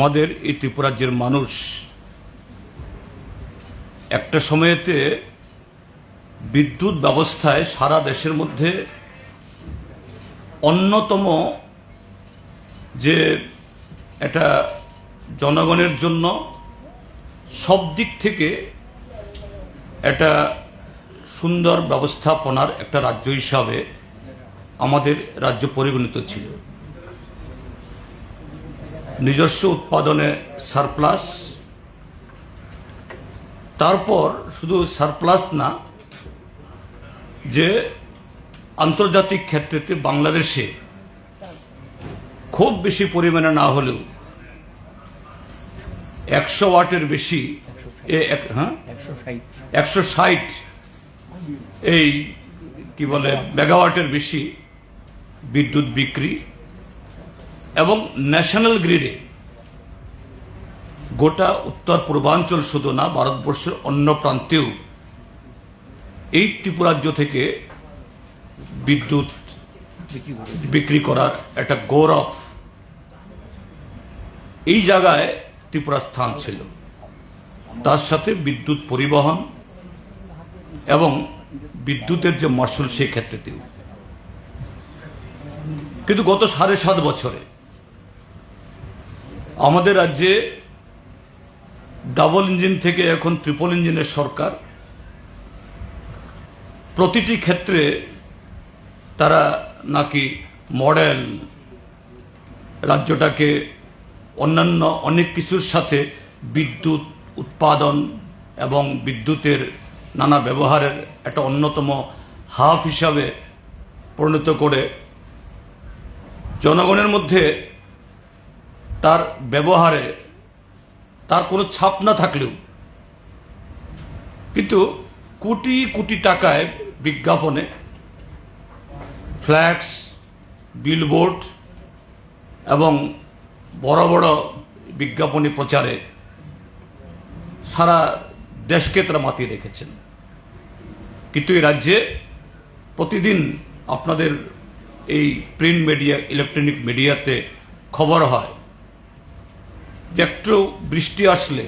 আমাদের এই ত্রিপুরাজ্যের মানুষ একটা সময়েতে বিদ্যুৎ ব্যবস্থায় সারা দেশের মধ্যে অন্যতম যে এটা জনগণের জন্য সব দিক থেকে একটা সুন্দর ব্যবস্থাপনার একটা রাজ্য হিসাবে আমাদের রাজ্য পরিগণিত ছিল। নিজস্ব উৎপাদনে সারপ্লাস, তারপর শুধু সারপ্লাস না, যে আন্তর্জাতিক ক্ষেত্রে বাংলাদেশে খুব বেশি পরিমাণে না হলেও 100 ওয়াটের বেশি, 160 এই কি বলে মেগাওয়াটের বেশি বিদ্যুৎ বিক্রি এবং ন্যাশনাল গ্রিডে গোটা উত্তর পূর্বাঞ্চল শুধু না, ভারতবর্ষের অন্য প্রান্তেও এই ত্রিপুরাজ্য থেকে বিদ্যুৎ বিক্রি করার একটা গৌরব, এই জায়গায় ত্রিপুরার স্থান ছিল। তার সাথে বিদ্যুৎ পরিবহন এবং বিদ্যুতের যে মশল সেই ক্ষেত্রেতেও। কিন্তু গত 7.5 বছরে আমাদের রাজ্যে ডাবল ইঞ্জিন থেকে এখন ট্রিপল ইঞ্জিনের সরকার, প্রতিটি ক্ষেত্রে তারা নাকি মডেল রাজ্যটাকে অন্যান্য অনেক কিছুর সাথে বিদ্যুৎ উৎপাদন এবং বিদ্যুতের নানা ব্যবহারের একটা অন্যতম হাব হিসাবে পরিণত করে জনগণের মধ্যে তার ব্যবহারে তার কোনো ছাপ না থাকলেও কিন্তু কোটি কোটি টাকায় বিজ্ঞাপনে, ফ্ল্যাক্স, বিলবোর্ড এবং বড় বড় বিজ্ঞাপনী প্রচারে সারা দেশকে তারা মাতিয়ে রেখেছেন। কিন্তু এই রাজ্যে প্রতিদিন আপনাদের এই প্রিন্ট মিডিয়া, ইলেকট্রনিক মিডিয়াতে খবর হয় যে একটু বৃষ্টি আসলে,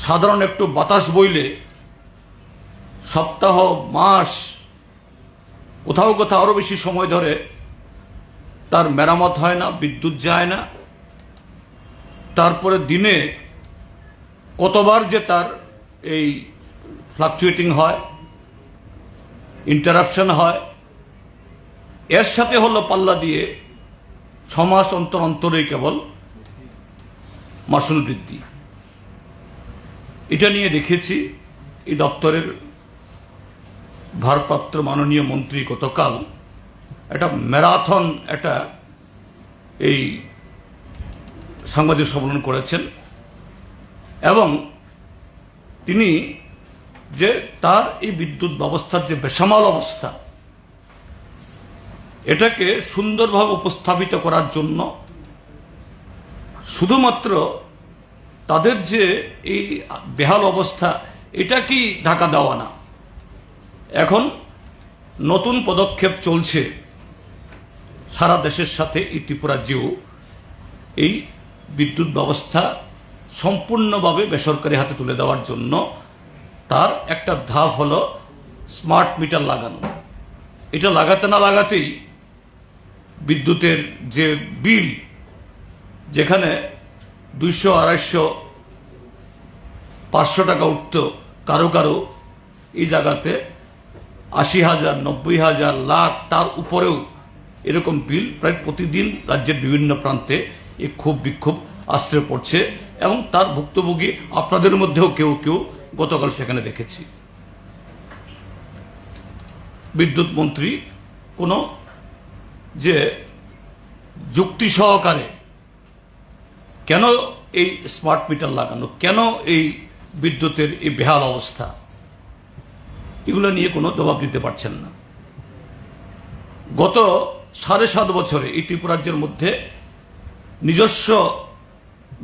সাধারণ একটু বাতাস বইলে সপ্তাহ, মাস, কোথাও কোথাও আরো বেশি সময় ধরে তার মেরামত হয় না, বিদ্যুৎ যায় না। তারপরে দিনে কতবার যে তার এই ফ্লাকচুয়েটিং হয়, ইন্টারাপশন হয়, এর সাথে হলো পাল্লা দিয়ে 6 মাস অন্তর অন্তরেই কেবল মাসুল বৃদ্ধি। এটা নিয়ে দেখেছি এই দপ্তরের ভারপ্রাপ্ত মাননীয় মন্ত্রী গতকাল একটা ম্যারাথন একটা এই সাংবাদিক সম্মেলন করেছেন এবং তিনি যে তার এই বিদ্যুৎ ব্যবস্থার যে বেসামাল অবস্থা, এটাকে সুন্দরভাবে উপস্থাপিত করার জন্য শুধুমাত্র তাদের যে এই বেহাল অবস্থা এটাকেই ঢাকা দেওয়া না, এখন নতুন পদক্ষেপ চলছে সারা দেশের সাথে এই ত্রিপুরাজ্যেও এই বিদ্যুৎ ব্যবস্থা সম্পূর্ণভাবে বেসরকারি হাতে তুলে দেওয়ার জন্য। তার একটা ধাপ হলো স্মার্ট মিটার লাগানো। এটা লাগাতে না লাগাতেই বিদ্যুতের যে বিল, যেখানে 200, 250, 500 টাকা উঠত, কারো কারো এই জায়গাতে 80,000, 90,000, লাখ, তার উপরেও এরকম বিল প্রায় প্রতিদিন রাজ্যের বিভিন্ন প্রান্তে এই ক্ষোভ বিক্ষোভ আশ্রয় পড়ছে এবং তার ভুক্তভোগী আপনাদের মধ্যেও কেউ কেউ গতকাল সেখানে দেখেছি। বিদ্যুৎ মন্ত্রী কোনো যে যুক্তি সহকারে কেন এই স্মার্ট মিটার লাগানো, কেন এই বিদ্যুতের এই বেহাল অবস্থা, এগুলো নিয়ে কোনো জবাব দিতে পারছেন না। গত 7.5 বছরে এই ত্রিপুরাজ্যের মধ্যে নিজস্ব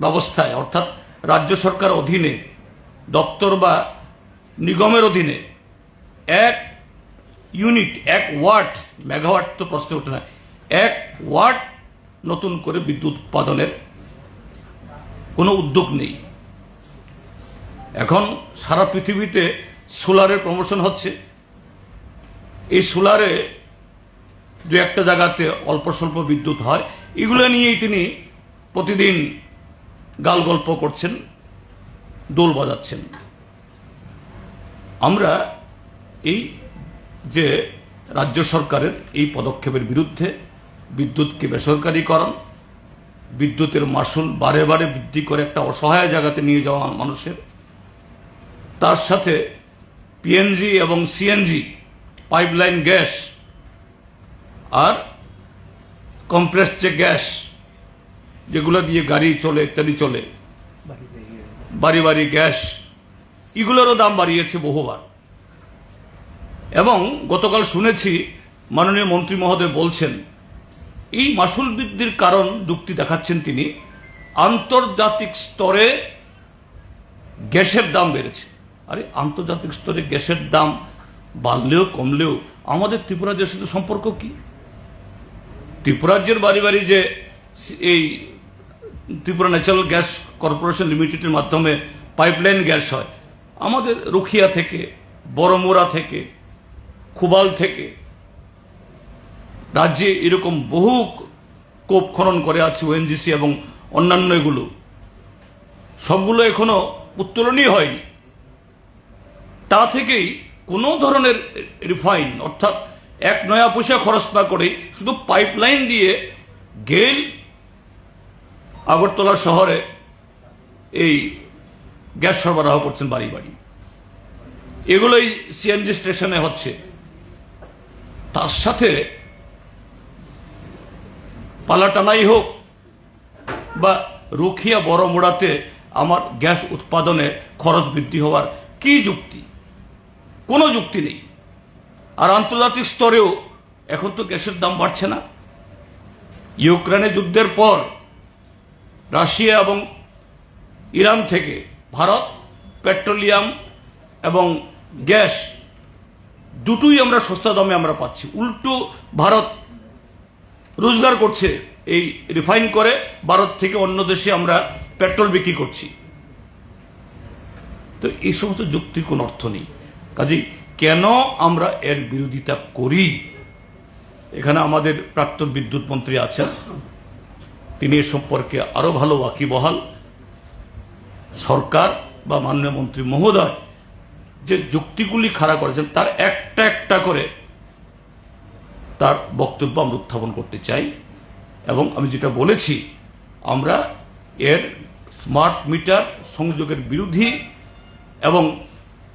ব্যবস্থায়, অর্থাৎ রাজ্য সরকার অধীনে, দপ্তর বা নিগমের অধীনে 1 ইউনিট, 1 ওয়াট, মেগাওয়াট তো প্রশ্ন ওঠে না, 1 ওয়াট নতুন করে বিদ্যুৎ উৎপাদনের কোনো উদ্যোগ নেই। এখন সারা পৃথিবীতে সোলারের প্রমোশন হচ্ছে। এই সোলারে দু একটা জায়গাতে অল্প স্বল্প বিদ্যুৎ হয়, এগুলো নিয়েই তিনি প্রতিদিন গাল গল্প করছেন, দোল বাজাচ্ছেন। আমরা এই যে রাজ্য সরকারের এই পদক্ষেপের বিরুদ্ধে, বিদ্যুৎকে বেসরকারীকরণ, বিদ্যুতের মাসুল বারে বারে বৃদ্ধি করে একটা অসহায় জায়গাতে নিয়ে যাওয়া মানুষের, তার সাথে পিএনজি এবং সিএনজি পাইপলাইন গ্যাস আর কম্প্রেসড যে গ্যাস যেগুলো দিয়ে গাড়ি চলে ইত্যাদি চলে, বাড়ি বাড়ি গ্যাস, এগুলোরও দাম বাড়িয়েছে বহুবার। এবং গতকাল শুনেছি মাননীয় মন্ত্রী মহোদয় বলছেন এই মাসুল বৃদ্ধির কারণ যুক্তি দেখাচ্ছেন তিনি, আন্তর্জাতিক স্তরে গ্যাসের দাম বেড়েছে। আরে আন্তর্জাতিক স্তরে গ্যাসের দাম বাড়লেও কমলেও আমাদের ত্রিপুরা রাজ্যের সাথে সম্পর্ক কি? ত্রিপুরা রাজ্যের বাড়ি বাড়ি যে এই ত্রিপুরা ন্যাচারাল গ্যাস কর্পোরেশন লিমিটেডের মাধ্যমে পাইপলাইন গ্যাস হয়, আমাদের রুখিয়া থেকে, বড়মুড়া থেকে, খুবাল থেকে রাজ্যে এরকম বহু কোপ খনন করে আছে ওএনজিসি এবং অন্যান্য এগুলো, সবগুলো এখনো উত্তোলনই হয়নি। তা থেকেই কোনো ধরনের রিফাইন অর্থাৎ এক নয়া পয়সা খরচ না করে শুধু পাইপলাইন দিয়ে গেল আগরতলা শহরে এই গ্যাস সরবরাহ করছেন বাড়ি বাড়ি। এগুলোই সিএনজি স্টেশনে হচ্ছে। তার সাথে পালাটানাই হোক বা রুখিয়া বড়মুড়াতে আমার গ্যাস উৎপাদনে খরচ বৃদ্ধি হওয়ার কি যুক্তি? কোনো যুক্তি নেই। আর আন্তর্জাতিক স্তরেও এখন তো গ্যাসের দাম বাড়ছে না। ইউক্রেনের যুদ্ধের পর রাশিয়া এবং ইরান থেকে ভারত পেট্রোলিয়াম এবং গ্যাস দুটোই আমরা সস্তা দামে আমরা পাচ্ছি। উল্টো ভারত রোজগার করছে, এই রিফাইন করে ভারত থেকে অন্য দেশে আমরা পেট্রোল বিক্রি করছি। তো এই সমস্ত যুক্তির কোনো অর্থ নেই। কাজেই কেন আমরা এর বিরোধিতা করি? এখানে আমাদের প্রাক্তন বিদ্যুৎ মন্ত্রী আছেন, তিনি এ সম্পর্কে আরো ভালো ওয়াকিবহাল। সরকার বা মাননীয় মন্ত্রী মহোদয় যে যুক্তিগুলি খাড়া করেছেন তার একটা একটা করে তার বক্তব্য আমরা উত্থাপন করতে চাই। এবং আমি যেটা বলেছি, আমরা এর স্মার্ট মিটার সংযোগের বিরোধী এবং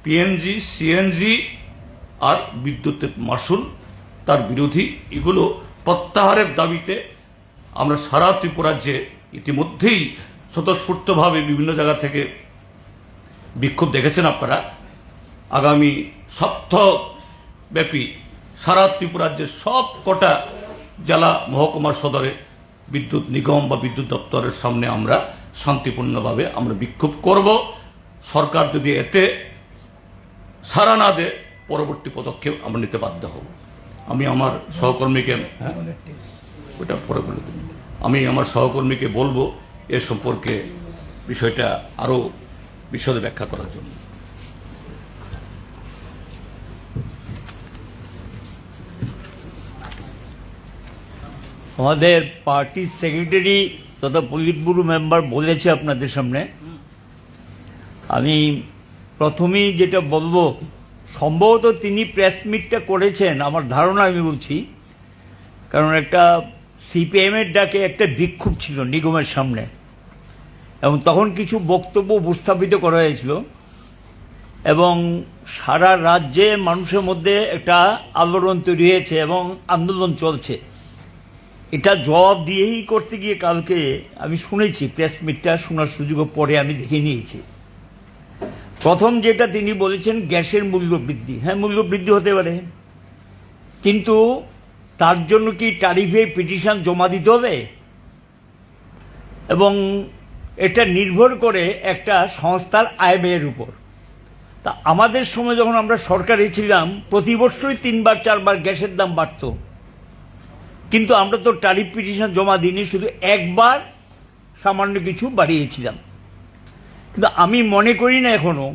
পিএনজি, সিএনজি আর বিদ্যুতের মাসুল তার বিরোধী। এগুলো প্রত্যাহারের দাবিতে আমরা সারা ত্রিপুরা রাজ্যে ইতিমধ্যেই স্বতঃস্ফূর্তভাবে বিভিন্ন জায়গা থেকে বিক্ষোভ দেখেছেন আপনারা। আগামী সপ্তাহব্যাপী সারা ত্রিপুরা রাজ্যের সব কটা জেলা মহকুমা সদরে বিদ্যুৎ নিগম বা বিদ্যুৎ দপ্তরের সামনে আমরা শান্তিপূর্ণভাবে আমরা বিক্ষোভ করব। সরকার যদি এতে সাড়া না দেয় পরবর্তী পদক্ষেপ আমরা নিতে বাধ্য হব। আমি আমার সহকর্মীকে ওটা পরে বলে দেব। আমি আমার সহকর্মীকে বলবো এ সম্পর্কে বিষয়টা আরো বিশদে ব্যাখ্যা করার জন্য। আমাদের পার্টির সেক্রেটারি তথা পলিট ব্যুরো মেম্বার বলেছে আপনাদের সামনে। আমি প্রথমেই যেটা বলবো, সম্ভবত তিনি প্রেস মিটটা করেছেন আমার ধারণা, আমি বলছি, কারণ একটা সিপিএমের ডাকে একটা বিক্ষোভ ছিল নিগমের সামনে এবং তখন কিছু বক্তব্য উপস্থাপিত করা হয়েছিল এবং সারা রাজ্যে মানুষের মধ্যে একটা আলোড়ন তৈরি হয়েছে এবং আন্দোলন চলছে। এটা জবাব দিয়েই করতে গিয়ে কালকে আমি শুনেছি, প্রেস মিটটা শোনার সুযোগ পরে আমি দেখে নিয়েছি। প্রথম যেটা তিনি বলেছেন গ্যাসের মূল্য বৃদ্ধি, হ্যাঁ মূল্য বৃদ্ধি হতে পারে, কিন্তু তার জন্য কি ট্যারিফে পিটিশন জমা দিতে হবে? এবং এটা নির্ভর করে একটা সংস্থার আয় ব্যয়ের উপর। তা আমাদের সময় যখন আমরা সরকারে ছিলাম প্রতি বছরই 3বার 4বার গ্যাসের দাম বাড়ত, কিন্তু আমরা তো ট্যারিফ পিটিশন জমা দিইনি, শুধু একবার সামান্য কিছু বাড়িয়েছিলাম। কিন্তু আমি মনে করি না এখনো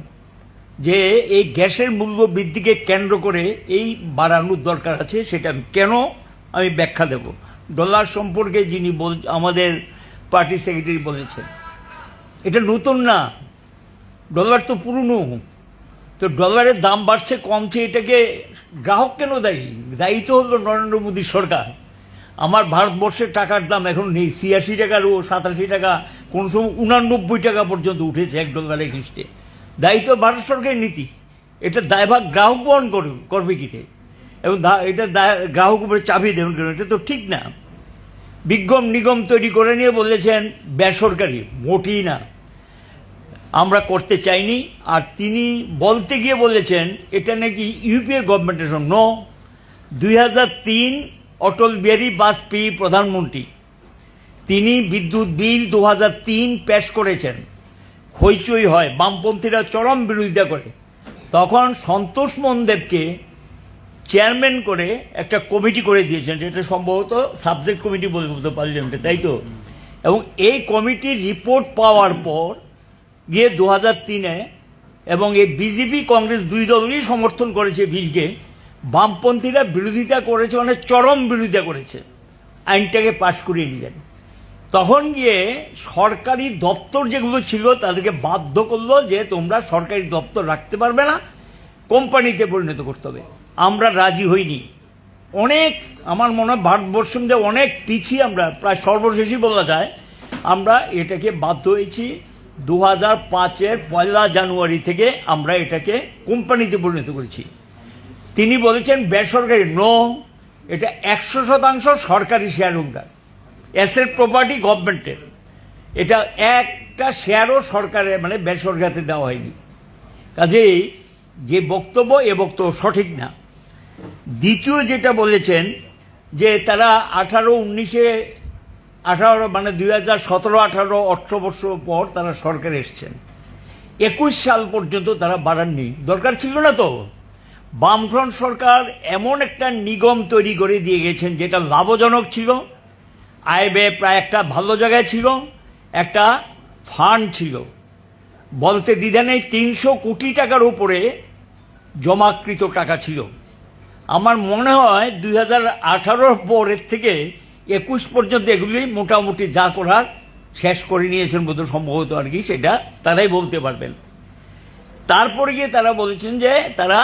যে এই গ্যাসের মূল্য বৃদ্ধিকে কেন্দ্র করে এই বাড়ানোর দরকার আছে। সেটা আমি ব্যাখ্যা দেব। ডলার সম্পর্কে যিনি আমাদের পার্টি সেক্রেটারি বলেছেন, এটা নতুন না, ডলার তো পুরনো। তো ডলারের দাম বাড়ছে কমছে, এটাকে গ্রাহক কেন দায়ী? দায়ী তো হলো নরেন্দ্র মোদী সরকার। আমার ভারতবর্ষের টাকার দাম এখন নেই 86 টাকার ও 87 টাকা, কোন সময় 89 টাকা পর্যন্ত উঠেছে $1 এগেইনস্টে। দায়ী তো ভারত সরকারের নীতি। এটা দায়ভাগ গ্রাহক বহন করবে কি? এবং এটা গ্রাহক উপরে চাপিয়ে দেবেন কেন? এটা তো ঠিক না। বিজ্ঞম নিগম তৈরি করে নিয়ে বলেছেন বেসরকারি, মোটেই না, আমরা করতে চাইনি। আর তিনি বলতে গিয়ে বলেছেন এটা নাকি ইউপিএ গভর্নমেন্টের জন্য। 2003 অটল বিহারী বাজপেয়ী প্রধানমন্ত্রী, তিনি বিদ্যুৎ বিল 2003 পেশ করেছেন। হইচই হয়, বামপন্থীরা চরম বিরোধিতা করে। তখন সন্তোষ মনদেবকে চেয়ারম্যান করে একটা কমিটি করে দিয়েছেন, যেটা সম্ভবত সাবজেক্ট কমিটি বলতে পার্লামেন্টে, তাই তো? এবং এই কমিটির রিপোর্ট পাওয়ার পর গিয়ে 2003-এ, এবং এই বিজেপি কংগ্রেস দুই দলই সমর্থন করেছে বিলকে, বামপন্থীরা বিরোধিতা করেছে, মানে চরম বিরোধিতা করেছে, আইনটাকে পাশ করিয়ে নিলেন। তখন গিয়ে সরকারি দপ্তর যেগুলো ছিল তাদেরকে বাধ্য করলো যে তোমরা সরকারি দপ্তর রাখতে পারবে না, কোম্পানিতে পরিণত করতে হবে। আমরা রাজি হইনি। অনেক, আমার মনে হয় ভারতবর্ষ মধ্যে অনেক পিছিয়ে আমরা, প্রায় সর্বশেষই বলা যায়। আমরা এটাকে বাধ্য হয়েছি 2005-এর 1 জানুয়ারি থেকে আমরা এটাকে কোম্পানিতে পরিণত করেছি। তিনি বলেছেন বেসরকারি, নো, এটা 100% সরকারি শেয়ার হোল্ডার, অ্যাসেট প্রপার্টি গভর্নমেন্টের। এটা একটা শেয়ারও সরকারের, মানে বেসরকারিতে দেওয়া হয়নি। কাজেই যে বক্তব্য, এ বক্তব্য সঠিক না। দ্বিতীয় যেটা বলেছেন যে তারা 18 মানে 2017-18 18 বছর পর তারা সরকারে এসছেন, 21 সাল পর্যন্ত তারা বাড়াননি। দরকার ছিল না তো। বামফ্রন্ট সরকার এমন একটা নিগম তৈরি করে দিয়ে গেছেন যেটা লাভজনক ছিল, আয় ব্যয় প্রায় একটা ভালো জায়গায় ছিল, একটা ফান্ড ছিল। বলতে দ্বিধা নেই, 300 কোটি টাকার উপরে জমাকৃত টাকা ছিল। আমার মনে হয় 2018 পরের থেকে 21 পর্যন্ত এগুলি মোটামুটি যা করার শেষ করে নিয়েছেন বোধ সম্ভবত, আর কি, সেটা তারাই বলতে পারবেন। তারপরে গিয়ে তারা বলেছেন যে তারা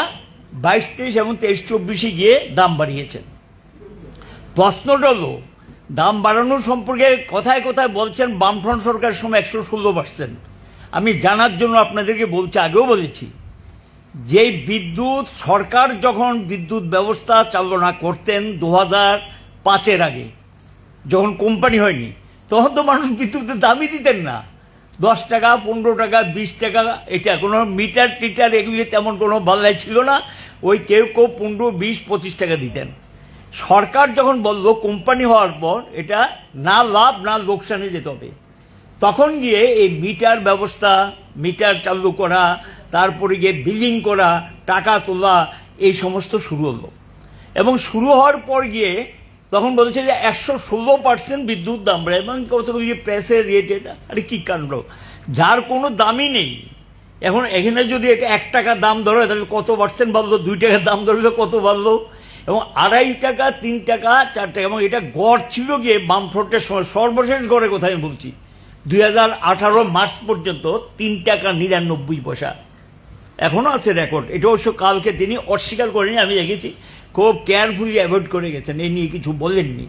22-23 এবং 23-24 গিয়ে দাম বাড়িয়েছেন। প্রশ্নটা হলো, দাম বাড়ানোর সম্পর্কে কথায় কথায় বলছেন বামফ্রন্ট সরকারের সময় 116%। আমি জানার জন্য আপনাদেরকে বলছি, আগেও বলেছি, যে বিদ্যুৎ সরকার যখন বিদ্যুৎ ব্যবস্থা চালনা করতেন 2005-এর আগে, যখন কোম্পানি হয়নি, তখন তো মানুষ বিদ্যুতের দামই দিতেন না। 10 টাকা, 15 টাকা, 20 টাকা, এটা কোনো মিটার টিটার এগুলি তেমন কোনো বাল্লাই ছিল না। ওই কেউ 15, 20, 25 টাকা দিতেন। সরকার যখন বলল কোম্পানি হওয়ার পর এটা না লাভ না লোকসানে যেতে হবে, তখন গিয়ে এই মিটার ব্যবস্থা, মিটার চালু করা, তারপরে গিয়ে বিলিং করা, টাকা তোলা, এই সমস্ত শুরু হলো। এবং শুরু হওয়ার পর গিয়ে তখন বলেছে যে 116% বিদ্যুৎ দাম বাড়ে, এবং কতগুলি প্রেসের রেট, এটা আরে কি কাণ্ড, যার কোনো দামই নেই। এখন এখানে যদি এটা 1 টাকা দাম ধরে তাহলে কত পার্সেন্ট বাড়লো, 2 টাকার দাম ধরলে কত বাড়লো, এবং 2.5 টাকা, 3 টাকা, 4 টাকা। এবং এটা গড় ছিল গিয়ে বামফ্রন্টের সময়, সর্বশেষ গড়ের কথা আমি বলছি, 2018 মার্চ পর্যন্ত 3 টাকা 99 পয়সা এখনো আছে রেকর্ড। এটা অবশ্য কালকে তিনি অস্বীকার করেনি, আমি দেখেছি, খুব কেয়ারফুলি অ্যাভয়েড করে গেছেন, এই নিয়ে কিছু বলেননি।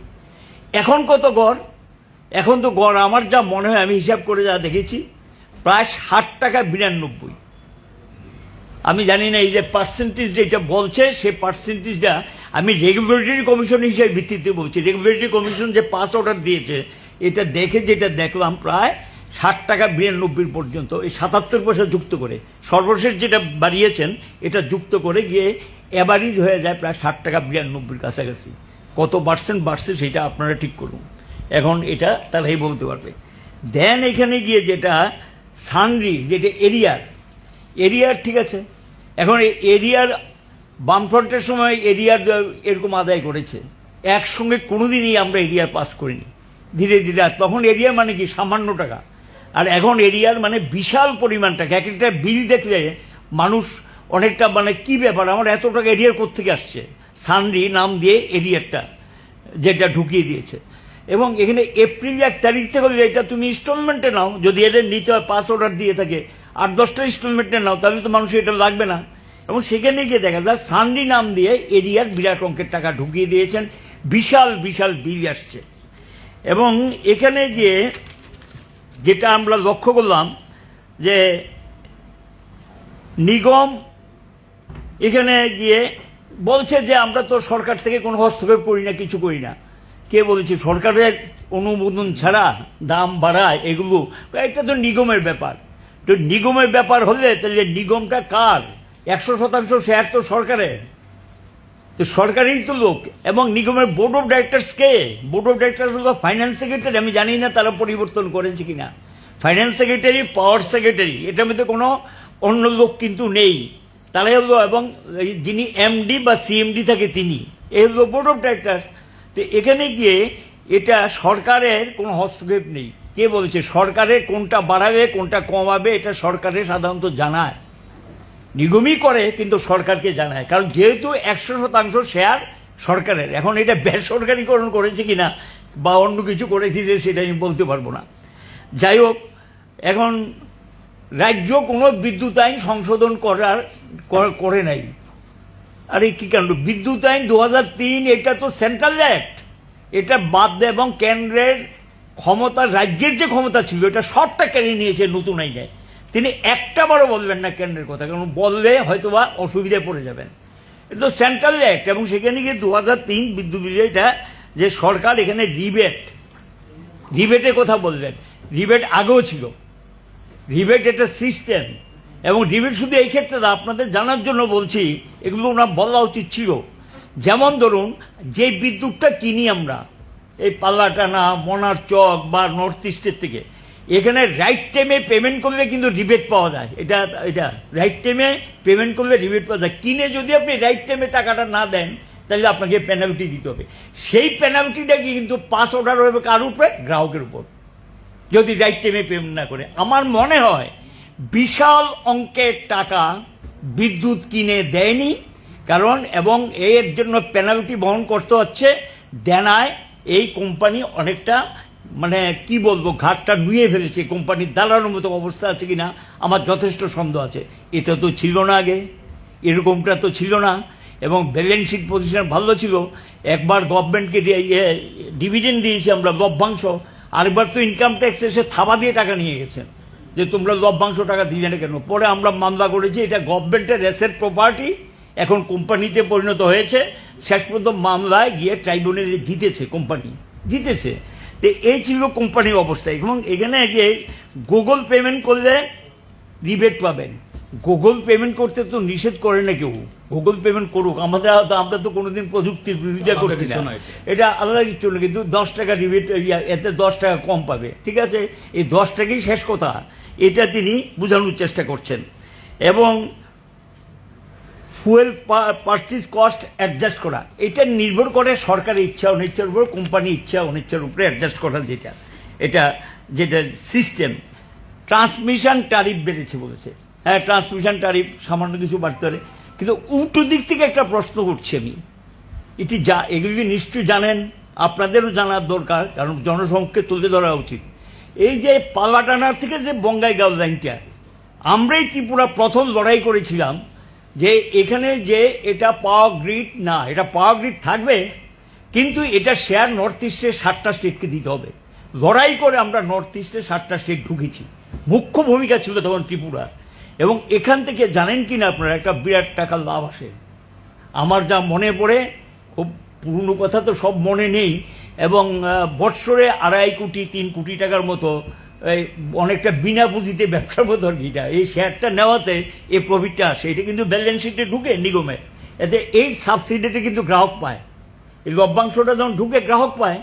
এখন কত গড়? এখন তো গড় আমার যা মনে হয়, আমি হিসাব করে যা দেখেছি, প্রায় 60 টাকা 92। আমি জানি না এই যে পার্সেন্টেজ যেটা বলছে, সে পার্সেন্টেজটা আমি রেগুলেটরি কমিশন হিসেবে ভিত্তিতে বলছি। রেগুলেটরি কমিশন যে 5 অর্ডার দিয়েছে, এটা দেখে যেটা দেখলাম প্রায় 60 টাকা 92 পর্যন্ত, এই 77 পয়সা যুক্ত করে, সর্বশেষ যেটা বাড়িয়েছেন এটা যুক্ত করে গিয়ে অ্যাভারেজ হয়ে যায় প্রায় 60 টাকা 92 কাছাকাছি। কত পার্সেন্ট বাড়ছে সেটা আপনারা ঠিক করুন, এখন এটা তারাই বলতে পারবে। দেন এখানে গিয়ে যেটা সানরি, যেটা এরিয়ার ঠিক আছে। এখন এই এরিয়ার বামফ্রন্টের সময় এরিয়ার এরকম আদায় করেছে, একসঙ্গে কোনোদিনই আমরা এরিয়ার পাস করিনি, ধীরে ধীরে। তখন এরিয়া মানে কি, সামান্য টাকা। আর এখন এরিয়ার মানে বিশাল পরিমাণ টাকা, এক একটা বিল দেখলে মানুষ অনেকটা মানে কি ব্যাপার, আমার এত টাকা এরিয়ার কোত্থেকে আসছে। সানরি নাম দিয়ে এরিয়ারটা যেটা ঢুকিয়ে দিয়েছে। এবং এখানে এপ্রিল 1 তারিখ থেকে বললে এটা তুমি ইনস্টলমেন্টে নাও, যদি এটা নিতে হয় 5 অর্ডার দিয়ে থাকে 8-10টা ইনস্টলমেন্টে নাও, তাহলে তো মানুষ এটা লাগবে না। এবং সেখানে গিয়ে দেখা যায় সানরি নাম দিয়ে এরিয়ার বিরাট অঙ্কের টাকা ঢুকিয়ে দিয়েছেন, বিশাল বিশাল বিল আসছে। এবং এখানে গিয়ে যেটা আমরা লক্ষ্য করলাম যে নিগম এখানে গিয়ে বলছে যে আমরা তো সরকার থেকে কোনো হস্তক্ষেপ করি না, কিছু করি না। কে বলেছে সরকারের অনুমোদন ছাড়া দাম বাড়ায় এগুলো? এটা তো নিগমের ব্যাপার। তো নিগমের ব্যাপার হলে তাহলে নিগমটা কার? 100% শেয়ার তো সরকারের, তো সরকারই তো লোক। এবং নিগমের board of directors K? Board of directors হলো ফাইন্যান্স সেক্রেটারি। আমি জানি না তারা পরিবর্তন করেছে কিনা। ফাইন্যান্স সেক্রেটারি, পাওয়ার সেক্রেটারি, এটার মধ্যে কোনো অন্য লোক কিন্তু নেই। তারাই হলো, এবং যিনি এমডি বা সিএমডি থাকে তিনি, এই হলো বোর্ড অফ ডাইরেক্টরস। তো এখানে গিয়ে এটা সরকারের কোনো হস্তক্ষেপ নেই। কে বলেছে সরকারের কোনটা বাড়াবে কোনটা কমাবে এটা সরকারের সাধারণত জানায়, নিগমই করে কিন্তু সরকারকে জানায়। কারণ যেহেতু 100% শেয়ার সরকারের, এখন এটা বেসরকারীকরণ করেছে কিনা বা অন্য কিছু করেছে যে সেটা আমি বলতে পারবো না। যাই হোক, এখন রাজ্য কোনো বিদ্যুৎ আইন সংশোধন করে নাই। আরে কি কাণ্ড! বিদ্যুৎ আইন 2003, এটা তো সেন্ট্রাল অ্যাক্ট, এটা বাদ দেয় এবং কেন্দ্রের ক্ষমতা, রাজ্যের যে ক্ষমতা ছিল এটা সবটা কেড়ে নিয়েছে নতুন আইনে। তিনি একটা বারও বলবেন না কেন্দ্রের কথা, কারণ বললে হয়তোবা অসুবিধায় পড়ে যাবেন। এটা তো সেন্ট্রাল অ্যাক্ট। এবং সেখানে গিয়ে 2003 বিদ্যুৎ বিলে এটা যে সরকার এখানে রিবেটের কথা বললেন। রিবেট আগেও ছিল, রিবেট এটা সিস্টেম। এবং রিবেট শুধু এই ক্ষেত্রে না, আপনাদের জানার জন্য বলছি, এগুলো ওনার বলা উচিত ছিল। যেমন ধরুন, যে বিদ্যুৎটা কিনি আমরা এই পাল্লাটানা, মনার চক বা নর্থ ইস্টের থেকে, এখানে রাইট টাইমে পেমেন্ট করলে কিন্তু রিবেট পাওয়া যায়। এটা রাইট টাইমে পেমেন্ট করলে রিবেট পাওয়া যায়। কিনে যদি আপনি রাইট টাইমে টাকাটা না দেন তাহলে আপনাকে পেনাল্টি দিতে হবে। সেই পেনাল্টিটা কিন্তু 5 অর্ডার হবে কার উপরে? গ্রাহকের উপর, যদি রাইট টাইমে পেমেন্ট না করে। আমার মনে হয় বিশাল অঙ্কের টাকা বিদ্যুৎ কিনে দেয়নি, কারণ এবং এর জন্য পেনাল্টি বহন করতে হচ্ছে। দেনায় এই কোম্পানি অনেকটা মানে কি বলবো, ঘাটটা নুয়ে ফেলেছে। কোম্পানির দালানোর মতো অবস্থা আছে কিনা আমার যথেষ্ট সন্দেহ আছে। এটা তো ছিল না আগে, এরকমটা তো ছিল না। এবং ব্যালেন্স শিট পজিশন ভালো ছিল। একবার গভর্নমেন্টকে ডিভিডেন্ড দিয়েছি আমরা, লভ্যাংশ। আরেকবার তো ইনকাম ট্যাক্স এসে থাবা দিয়ে টাকা নিয়ে গেছেন যে তোমরা লভ্যাংশ টাকা দিলে না কেন। পরে আমরা মামলা করেছি, এটা গভর্নমেন্টের অ্যাসেট প্রপার্টি, এখন কোম্পানিতে পরিণত হয়েছে। শেষ পর্যন্ত মামলায় গিয়ে ট্রাইব্যুনালে জিতেছে, কোম্পানি জিতেছে। তো এই ছিল কোম্পানির অবস্থা। এবং এখানে গিয়ে গুগল পেমেন্ট করলে রিবেট পাবেন। গুগল পেমেন্ট করতে তো নিষেধ করে না কেউ, গুগল পেমেন্ট করুক। আমরা তো কোনোদিন প্রযুক্তির বিরোধিতা করছি না, এটা আলাদা কিছু না। কিন্তু 10 টাকা রিবেট, এতে 10 টাকা কম পাবে, ঠিক আছে। এই 10 টাকাই শেষ কথা, এটা তিনি বোঝানোর চেষ্টা করছেন। এবং ফুয়েল পারচেজ কস্ট অ্যাডজাস্ট করা, এটা নির্ভর করে সরকারের ইচ্ছা অনিচ্ছার উপর, কোম্পানির ইচ্ছা অনিচ্ছার উপরে অ্যাডজাস্ট করা, যেটা সিস্টেম। ট্রান্সমিশন ট্যারিফ বেড়েছে বলেছে। হ্যাঁ, ট্রান্সমিশন ট্যারিফ সামান্য কিছু বাড়তে পারে, কিন্তু উল্টো দিক থেকে একটা প্রশ্ন করছি আমি। এগুলি নিশ্চয়ই জানেন, আপনাদেরও জানার দরকার, কারণ জনসমক্ষে তুলে ধরা উচিত। এই যে পাল্লাটানার থেকে যে বঙ্গাইগাঁও লাইনটা, আমরাই ত্রিপুরা প্রথম লড়াই করেছিলাম যে এখানে যে এটা পাওয়ার গ্রিড না, এটা পাওয়ার গ্রিড থাকবে, কিন্তু এটা শেয়ার নর্থ ইস্টের 7টা স্টেটকে দিতে হবে। লড়াই করে আমরা নর্থ ইস্টের 7টা স্টেট ঢুকেছি। মুখ্য ভূমিকা ছিল তখন ত্রিপুরা। এবং এখান থেকে জানেন কি না আপনারা, একটা বিরাট টাকা লাভ আসে। আমার যা মনে পড়ে, খুব পুরনো কথা তো সব মনে নেই, এবং বৎসরে 2.5 কোটি 3 কোটি টাকার মতো অনেকটা বিনা পুঁজিতে ব্যবসার মতো আর কি। এই শেয়ারটা নেওয়াতে এই প্রফিটটা আসে, এটা কিন্তু ব্যালেন্স শিটে ঢুকে নিগমে। এতে এই সাবসিডিটা কিন্তু গ্রাহক পায়, এই লভ্যাংশটা যখন ঢুকে গ্রাহক পায়,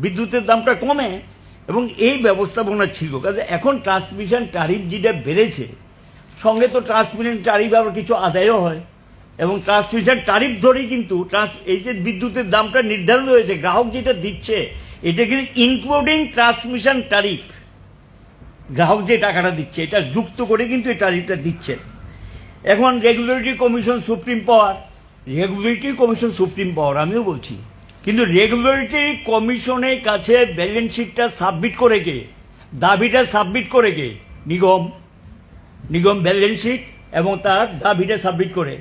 বিদ্যুতের দামটা কমে। এবং এই ব্যবস্থাপনা ছিল। কাজে এখন ট্রান্সমিশন ট্যারিফ যেটা বেড়েছে, সঙ্গে তো ট্রান্সমিশন ট্যারিফ আবার কিছু আদায়ও হয়। এবং ট্রান্সমিশন ট্যারিফ ধরেই কিন্তু এই যে বিদ্যুতের দামটা নির্ধারণ হয়েছে, গ্রাহক যেটা দিচ্ছে এটা কিন্তু ইনক্লুডিং ট্রান্সমিশন ট্যারিফ। গ্রাহক যে টাকাটা দিচ্ছে এটা যুক্ত করে কিন্তু এই ট্যারিফটা দিচ্ছেন। এখন রেগুলেটরি কমিশন সুপ্রিম পাওয়ার, রেগুলেটরি কমিশন সুপ্রিম পাওয়ার আমিও বলছি, কিন্তু রেগুলেটরি কমিশনের কাছে ব্যালেন্স শিটটা সাবমিট করে কে, দাবিটা সাবমিট করে কে? নিগম ব্যালেন্স শিট এবং তার দাবিটা সাবমিট করে,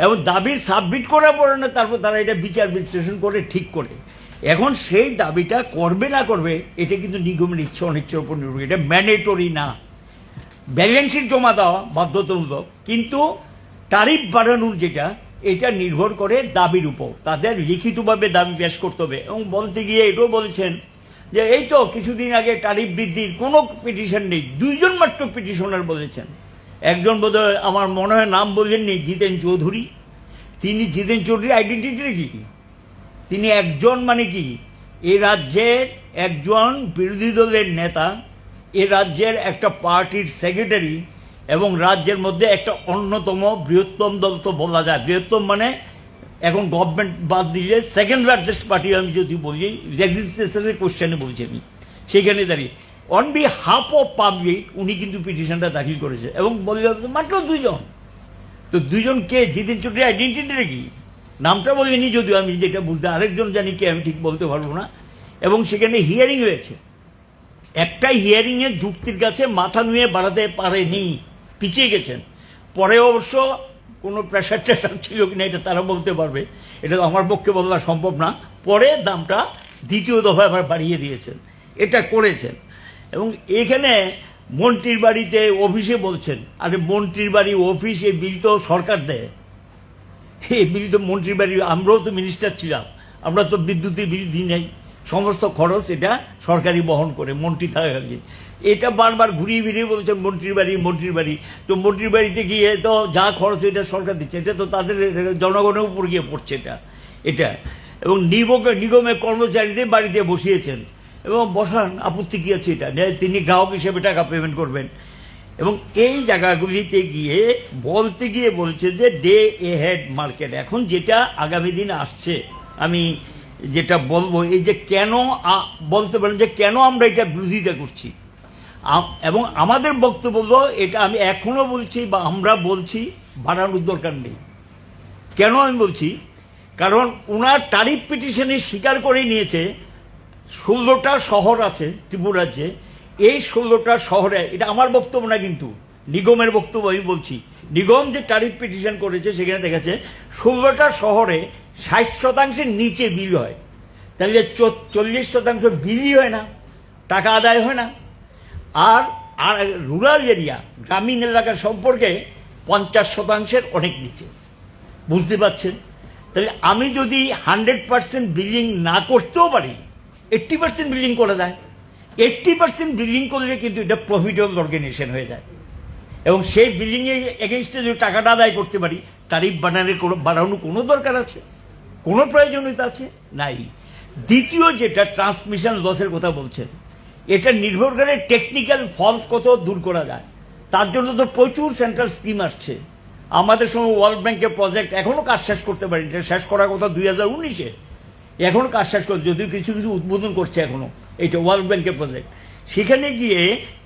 এবং দাবি সাবমিট করার পরে না তারপর তারা এটা বিচার বিশ্লেষণ করে ঠিক করে। এখন সেই দাবিটা করবে না করবে এটা কিন্তু নিগমের ইচ্ছা অনিচ্ছার উপর নির্ভর করে, এটা ম্যান্ডেটরি না। ব্যালেন্স শিট জমা দেওয়া বাধ্যতামূলক, কিন্তু ট্যারিফ বাড়ানোর যেটা এটা নির্ভর করে দাবির উপর, তাদের লিখিতভাবে দাবি পেশ করতে হবে। এবং বলতে গিয়ে এটাও বলেছেন যে এই তো কিছুদিন আগে ট্যারিফ বৃদ্ধির কোনো পিটিশন নেই, 2 জন মাত্র পিটিশনার বলেছেন। একজন বোধহয় আমার মনে হয় নাম বললেননি, জিতেন চৌধুরী। তিনি জিতেন চৌধুরী আইডেন্টিটি কি? তিনি একজন মানে কি এই রাজ্যের একজন বিরোধী দলের নেতা, এ রাজ্যের একটা পার্টির সেক্রেটারি, এবং রাজ্যের মধ্যে একটা অন্যতম বৃহত্তম দল তো বলা যায়, বৃহত্তম মানে এখন গভর্নমেন্ট বাদ দিলে সেকেন্ড লার্জেস্ট পার্টি আমি যদি বলি, রেজিস্ট্রেশনের কোশ্চেনে বলছি আমি, সেখানে দাঁড়িয়ে অন বিহাফ অফ পাবলিক উনি কিন্তু পিটিশনটা দাখিল করেছে, এবং বলে মাত্র 2 জন। তো 2 জন কে? জিতেন চৌধুরী আইডেন্টিটিটা কি? নামটা বলিনি যদিও, আমি যেটা বুঝতে, আরেকজন জানি কে আমি ঠিক বলতে পারবো না। এবং সেখানে হিয়ারিং হয়েছে, একটা হিয়ারিং এর যুক্তির কাছে মাথা নুয়ে বাড়াতে পারেনি, পিছিয়ে গেছেন। পরে অবশ্য কোনো প্রেশার টেশার ছিল কিনা এটা তারা বলতে পারবে, এটা আমার পক্ষে বলা সম্ভব না। পরে দামটা 2য় দফায় আবার বাড়িয়ে দিয়েছেন, এটা করেছেন। এবং এখানে মন্ত্রীর বাড়িতে অফিসে বলছেন, আরে মন্ত্রীর বাড়ি অফিস এই বিল তো সরকার দেয়, এই বিল তো মন্ত্রীর বাড়ি, আমরাও তো মিনিস্টার ছিলাম, আমরা তো বিদ্যুতের বিল দিই নাই, সমস্ত খরচ এটা সরকারি বহন করে মন্ত্রী থাকাকালীন। এটা বারবার ঘুরিয়ে ফিরিয়ে বলছেন মন্ত্রীর বাড়ি, মন্ত্রীর বাড়ি। তো মন্ত্রীর বাড়িতে গিয়ে তো যা খরচ এটা সরকার দিচ্ছে, এটা তো তাদের জনগণের উপর গিয়ে পড়ছে এটা। এবং নিগমের কর্মচারীদের বাড়িতে বসিয়েছেন, এবং বসান, আপত্তি কি আছে? এটা তিনি গ্রাহক হিসেবে টাকা পেমেন্ট করবেন। এবং এই জায়গাগুলিতে গিয়ে বলতে গিয়ে বলছে যে ডে এ হেড মার্কেট। এখন যেটা আগামী দিন আসছে, আমি যেটা বলবো, এই যে কেন বলতে পারেন যে কেন আমরা এটা বিরোধিতা করছি, এবং আমাদের বক্তব্য এটা আমি এখনো বলছি বা আমরা বলছি বাড়ানোর দরকার নেই। কেন আমি বলছি? কারণ ওনার ট্যারিফ পিটিশনে স্বীকার করে নিয়েছে 16টা শহর আছে ত্রিপুরা রাজ্যে, এই 16টা শহরে, এটা আমার বক্তব্য না কিন্তু নিগমের বক্তব্য আমি বলছি, নিগম যে ট্যারিফ পিটিশন করেছে সেখানে দেখেছে 16টা শহরে 60% নিচে বিল হয়, তাহলে 40% বিলই হয় না, টাকা আদায় হয় না। আর রুরাল এরিয়া, গ্রামীণ এলাকার সম্পর্কে 50% অনেক নিচে, বুঝতে পারছেন? তাহলে আমি যদি 100% বিলিং না করতেও পারি, 80% বিলিং করা যায়, 80% বিলিং করলে কিন্তু এটা প্রফিটেবল অর্গানাইজেশন হয়ে যায়। এবং সেই বিলিং এর এগেইনস্টে যদি টাকাটা আদায় করতে পারি, ট্যারিফ বাড়ানোর কোনো দরকার আছে? কোনো প্রয়োজনীয়তা আছে? নাই। দ্বিতীয় যেটা ট্রান্সমিশন লসের কথা বলছেন, এটা নির্ভর করে টেকনিক্যাল ফল্ট কত দূর করা যায়। তার জন্য তো প্রচুর সেন্ট্রাল স্কিম আসছে। আমাদের সময় ওয়ার্ল্ড ব্যাংকের প্রজেক্ট এখনো কাজ শেষ করতে পারি, এটা শেষ করার কথা 2019-এ, এখনো কাজ শেষ করছে, যদিও কিছু কিছু উদ্বোধন করছে এখনো, এটা ওয়ার্ল্ড ব্যাংকের প্রজেক্ট। সেখানে গিয়ে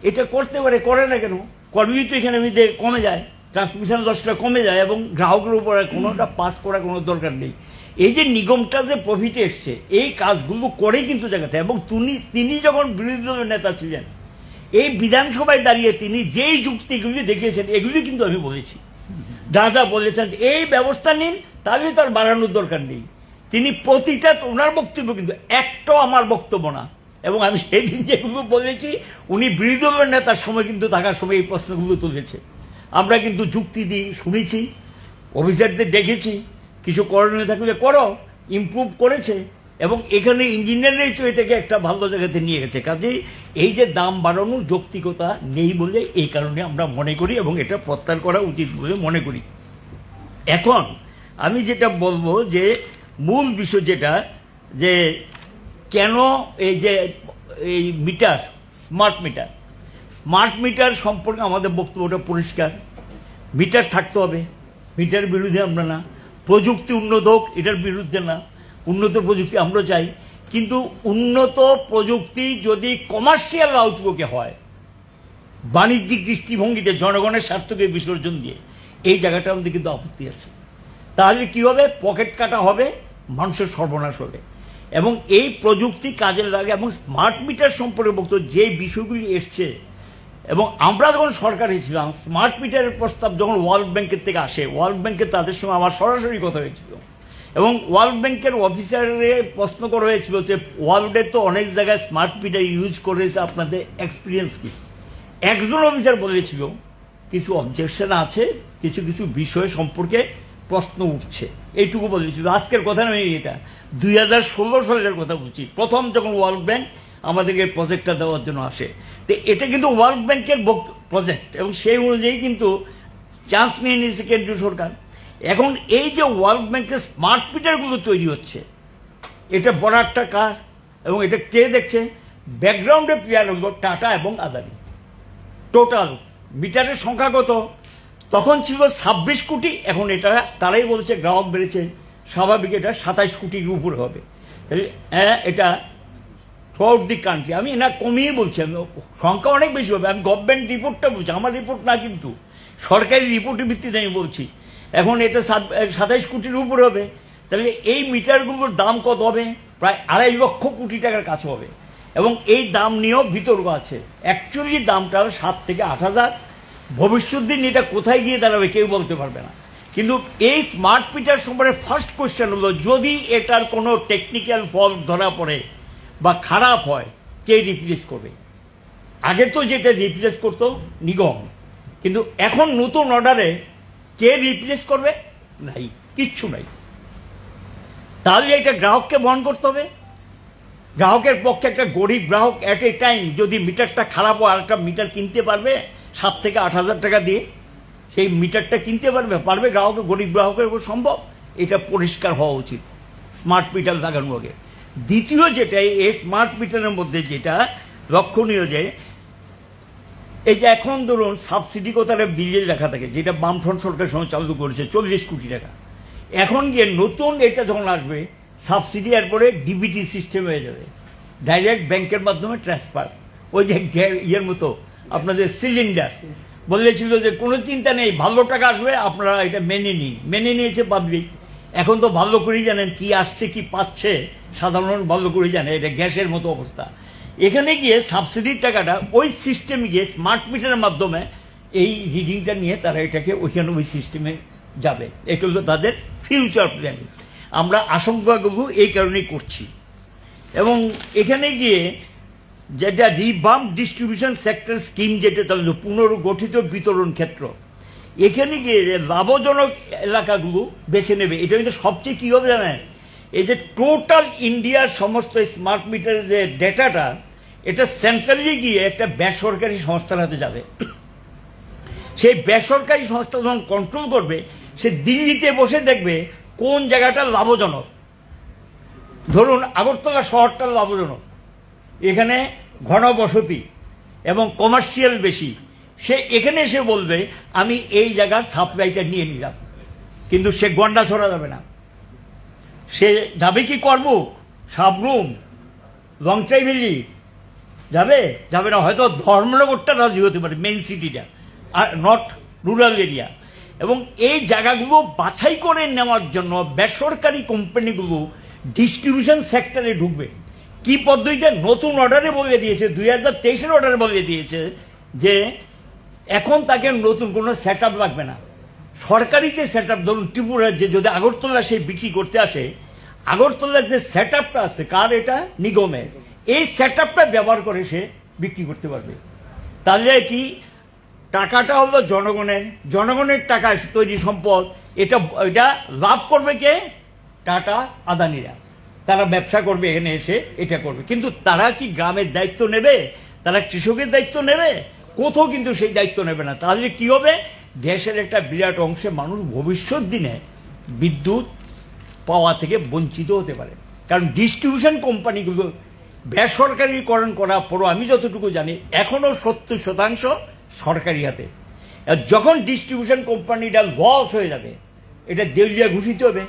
এটা করতে পারে, করে না কেন? করলেই তো এখানে কমে যায়, ট্রান্সমিশন লসটা কমে যায়, এবং গ্রাহকের উপর কোনোটা পাস করার কোনো দরকার নেই। এই যে নিগমটা যে প্রফিটে এসছে, এই কাজগুলো করে কিন্তু জায়গাতে। এবং তিনি যখন বিরোধী দলের নেতা ছিলেন, এই বিধানসভায় দাঁড়িয়ে তিনি যেই যুক্তিগুলি দেখিয়েছেন, এগুলি কিন্তু আমি বলেছি, যা যা বলেছেন এই ব্যবস্থা নিন, তাহলে তার বাড়ানোর দরকার নেই। তিনি প্রতিটা, ওনার বক্তব্য কিন্তু একটাও আমার বক্তব্য না। এবং আমি সেই দিন যেগুলো বলেছি, উনি বিরোধী দলের নেতার সময় কিন্তু থাকার সময় এই প্রশ্নগুলো তুলেছে। আমরা কিন্তু যুক্তি দিয়ে শুনেছি, অফিসারদের দেখেছি, কিছু করণীয় থাকলে করো, ইমপ্রুভ করেছে। এবং এখানে ইঞ্জিনিয়াররাই তো এটাকে একটা ভালো জায়গাতে নিয়ে গেছে। কাজেই এই যে দাম বাড়ানোর যৌক্তিকতা নেই বলে এই কারণে আমরা মনে করি, এবং এটা প্রত্যাহার করা উচিত বলে মনে করি। এখন আমি যেটা বলবো যে মূল বিষয় যেটা, যে কেন এই যে এই মিটার, স্মার্ট মিটার সম্পর্কে আমাদের বক্তব্যটা পরিষ্কার। মিটার থাকতে হবে, মিটার বিরুদ্ধে আমরা না। প্রযুক্তি উন্নত হোক, এটার বিরুদ্ধে না। উন্নত প্রযুক্তি আমরা চাই, কিন্তু উন্নত প্রযুক্তি যদি কমার্শিয়াল আউটলুকে হয়, বাণিজ্যিক দৃষ্টিভঙ্গিতে জনগণের স্বার্থকে বিসর্জন দিয়ে এই জায়গাটার মধ্যে কিন্তু আপত্তি আছে। তাহলে কি হবে? পকেট কাটা হবে, মানুষের সর্বনাশ হবে। এবং এই প্রযুক্তি কাজে লাগে এবং স্মার্ট মিটার সম্পর্কে বক্তব্য যে বিষয়গুলি এসছে, এবং আমরা যখন সরকারে ছিলাম স্মার্ট মিটারের প্রস্তাব যখন ওয়ার্ল্ড ব্যাংকের থেকে আসে, ওয়ার্ল্ড ব্যাংকের তাদের সঙ্গে আমার সরাসরি কথা হয়েছিল এবং ওয়ার্ল্ড ব্যাংকের অফিসারে প্রশ্ন করা হয়েছিল যে ওয়ার্ল্ডের তো অনেক জায়গায় স্মার্ট মিটার ইউজ করেছে, আপনাদের এক্সপিরিয়েন্স কি? একজন অফিসার বলেছিল কিছু অবজেকশন আছে, কিছু কিছু বিষয় সম্পর্কে প্রশ্ন উঠছে, এইটুকু বলেছিল। আজকের কথা নয়, এটা 2016 সালের কথা বলছি, প্রথম যখন ওয়ার্ল্ড ব্যাংক আমাদেরকে প্রজেক্টটা দেওয়ার জন্য আসে। তো এটা কিন্তু ওয়ার্ল্ড ব্যাংকের প্রজেক্ট এবং সেই অনুযায়ী কিন্তু চান্স নিয়ে নিয়েছে কেন্দ্রীয় সরকার। এখন এই যে ওয়ার্ল্ড ব্যাংকের স্মার্ট মিটারগুলো তৈরি হচ্ছে, এটা বরাদটা কার এবং এটা কে দেখছে? ব্যাকগ্রাউন্ডে প্লেয়ার হলো টাটা এবং আদানি। টোটাল মিটারের সংখ্যা কত? তখন ছিল 26 কোটি, এখন এটা তারাই বলছে গ্রাহক বেড়েছে, স্বাভাবিক এটা 27 কোটির উপরে হবে। তাহলে এটা থ্রুআউট দি কান্ট্রি, আমি না কমিয়ে বলছি, আমি সংখ্যা অনেক বেশি হবে। আমি গভর্নমেন্ট রিপোর্টটা বলছি, আমার রিপোর্ট না, কিন্তু সরকারি রিপোর্টের ভিত্তিতে আমি বলছি। এখন এটা 27 কোটির উপরে হবে। তাহলে এই মিটারগুলোর দাম কত হবে? প্রায় 2.5 লক্ষ কোটি টাকার কাছে হবে। এবং এই দাম নিয়েও বিতর্ক আছে। অ্যাকচুয়ালি দামটা 7 থেকে 8 হাজার। ভবিষ্যৎ দিন এটা কোথায় গিয়ে দাঁড়াবে কেউ বলতে পারবে না। কিন্তু এই স্মার্ট মিটার সম্পর্কে ফার্স্ট কোয়েশ্চেন হলো, যদি এটার কোনো টেকনিক্যাল ফল্ট ধরা পড়ে বা খারাপ হয়, কে রিপ্লেস করবে? আগে তো যেটা রিপ্লেস করতো নিগম, কিন্তু এখন নতুন অর্ডারে কে রিপ্লেস করবে? নাই, কিচ্ছু নাই। তাহলে এটা গ্রাহককে বহন করতে হবে। গ্রাহকের পক্ষে একটা গরিব গ্রাহক অ্যাট এ টাইম যদি মিটারটা খারাপ হয় আরেকটা মিটার কিনতে পারবে 7 থেকে 8 হাজার টাকা দিয়ে, সেই মিটারটা কিনতে পারবে গ্রাহকের, গরিব গ্রাহকের উপর সম্ভব? এটা পরিষ্কার হওয়া উচিত স্মার্ট মিটার লাগানোর আগে। দ্বিতীয় যেটা, এই স্মার্ট মিটারের মধ্যে যেটা লক্ষণীয়, যে এই যে এখন ধরুন সাবসিডি কোথায় বিলে লেখা থাকে, যেটা বামফ্রন্ট সরকার সময় চালু করেছে 40 কোটি টাকা। এখন গিয়ে নতুন এটা যখন আসবে সাবসিডি, এরপরে ডিবিটি সিস্টেম হয়ে যাবে, ডাইরেক্ট ব্যাংকের মাধ্যমে ট্রান্সফার। ওই যে ইয়ের মতো আপনাদের সিলিন্ডার বলেছিল যে কোনো চিন্তা নেই, ভালো টাকা আসবে, আপনারা এটা মেনে নিয়েছে পাবলিক। এখন তো ভালো করেই জানেন কি আসছে কি পাচ্ছে, সাধারণ ভালো করেই জানে, এটা গ্যাসের মতো অবস্থা। এখানে গিয়ে সাবসিডির টাকাটা ওই সিস্টেমে গিয়ে স্মার্ট মিটারের মাধ্যমে এই রিডিংটা নিয়ে তারা এটাকে ওইখানে ওই সিস্টেমে যাবে। এটা হলো তাদের ফিউচার প্ল্যান। আমরা আশঙ্কাগুলো এই কারণেই করছি। এবং এখানে গিয়ে যেটা রিভাম্প ডিস্ট্রিবিউশন সেক্টর স্কিম, যেটা চালু পুনর্গঠিত বিতরণ ক্ষেত্র, এখানে গিয়ে লাভজনক এলাকাগুলো বেছে নেবে। এটা কিন্তু সবচেয়ে কী হবে জানেন, এই যে টোটাল ইন্ডিয়ার সমস্ত স্মার্ট মিটারের যে ডেটাটা, এটা সেন্ট্রালি গিয়ে একটা বেসরকারি সংস্থার হাতে যাবে। সেই বেসরকারি সংস্থা যখন কন্ট্রোল করবে, সে দিল্লিতে বসে দেখবে কোন জায়গাটা লাভজনক। ধরুন আগরতলা শহরটা লাভজনক, এখানে ঘনবসতি এবং কমার্শিয়াল বেশি, সে এখানে এসে বলবে আমি এই জায়গার সাপ্লাইটা নিয়ে নিলাম। কিন্তু সে গন্ডা ছড়া যাবে না। সে যাবে কি করব, সাবরুম, লংটাই ভ্যালি যাবে না, হয়তো ধর্মনগরটা রাজি হতে পারে, মেইন সিটিটা, আর নট রুরাল এরিয়া। এবং এই জায়গাগুলো বাছাই করে নেওয়ার জন্য বেসরকারি কোম্পানিগুলো ডিস্ট্রিবিউশন সেক্টরে ঢুকবে। কি পদ্ধতিতে? নতুন অর্ডারে বলে দিয়েছে, 2023-এর অর্ডারে বলে দিয়েছে যে এখন তাকে নতুন কোনো সেট আপ লাগবে না। সরকারি যে সেট আপ, ধরুন ত্রিপুরার যে যদি আগরতলা সে বিক্রি করতে আসে, আগরতলার যে সেট আপটা আছে, কার? এটা নিগমের। এই সেট আপটা ব্যবহার করে সে বিক্রি করতে পারবে। তাহলে কি, টাকাটা হলো জনগণের টাকা তৈরি সম্পদ, এটা লাভ করবে কে? টাটা আদানিরা। তারা ব্যবসা করবে, এখানে এসে এটা করবে। কিন্তু তারা কি গ্রামের দায়িত্ব নেবে? তারা কৃষকের দায়িত্ব নেবে? কোথাও কিন্তু সেই দায়িত্ব নেবে না। তাহলে কি হবে? দেশের একটা বিরাট অংশে মানুষ ভবিষ্যৎ দিনে বিদ্যুৎ পাওয়া থেকে বঞ্চিত হতে পারে। কারণ ডিস্ট্রিবিউশন কোম্পানিগুলো বেসরকারিকরণ করার পরও আমি যতটুকু জানি এখনও 70% সরকারি হাতে। যখন ডিস্ট্রিবিউশন কোম্পানিটা লস হয়ে যাবে, এটা দেউলিয়া ঘোষিত হবে,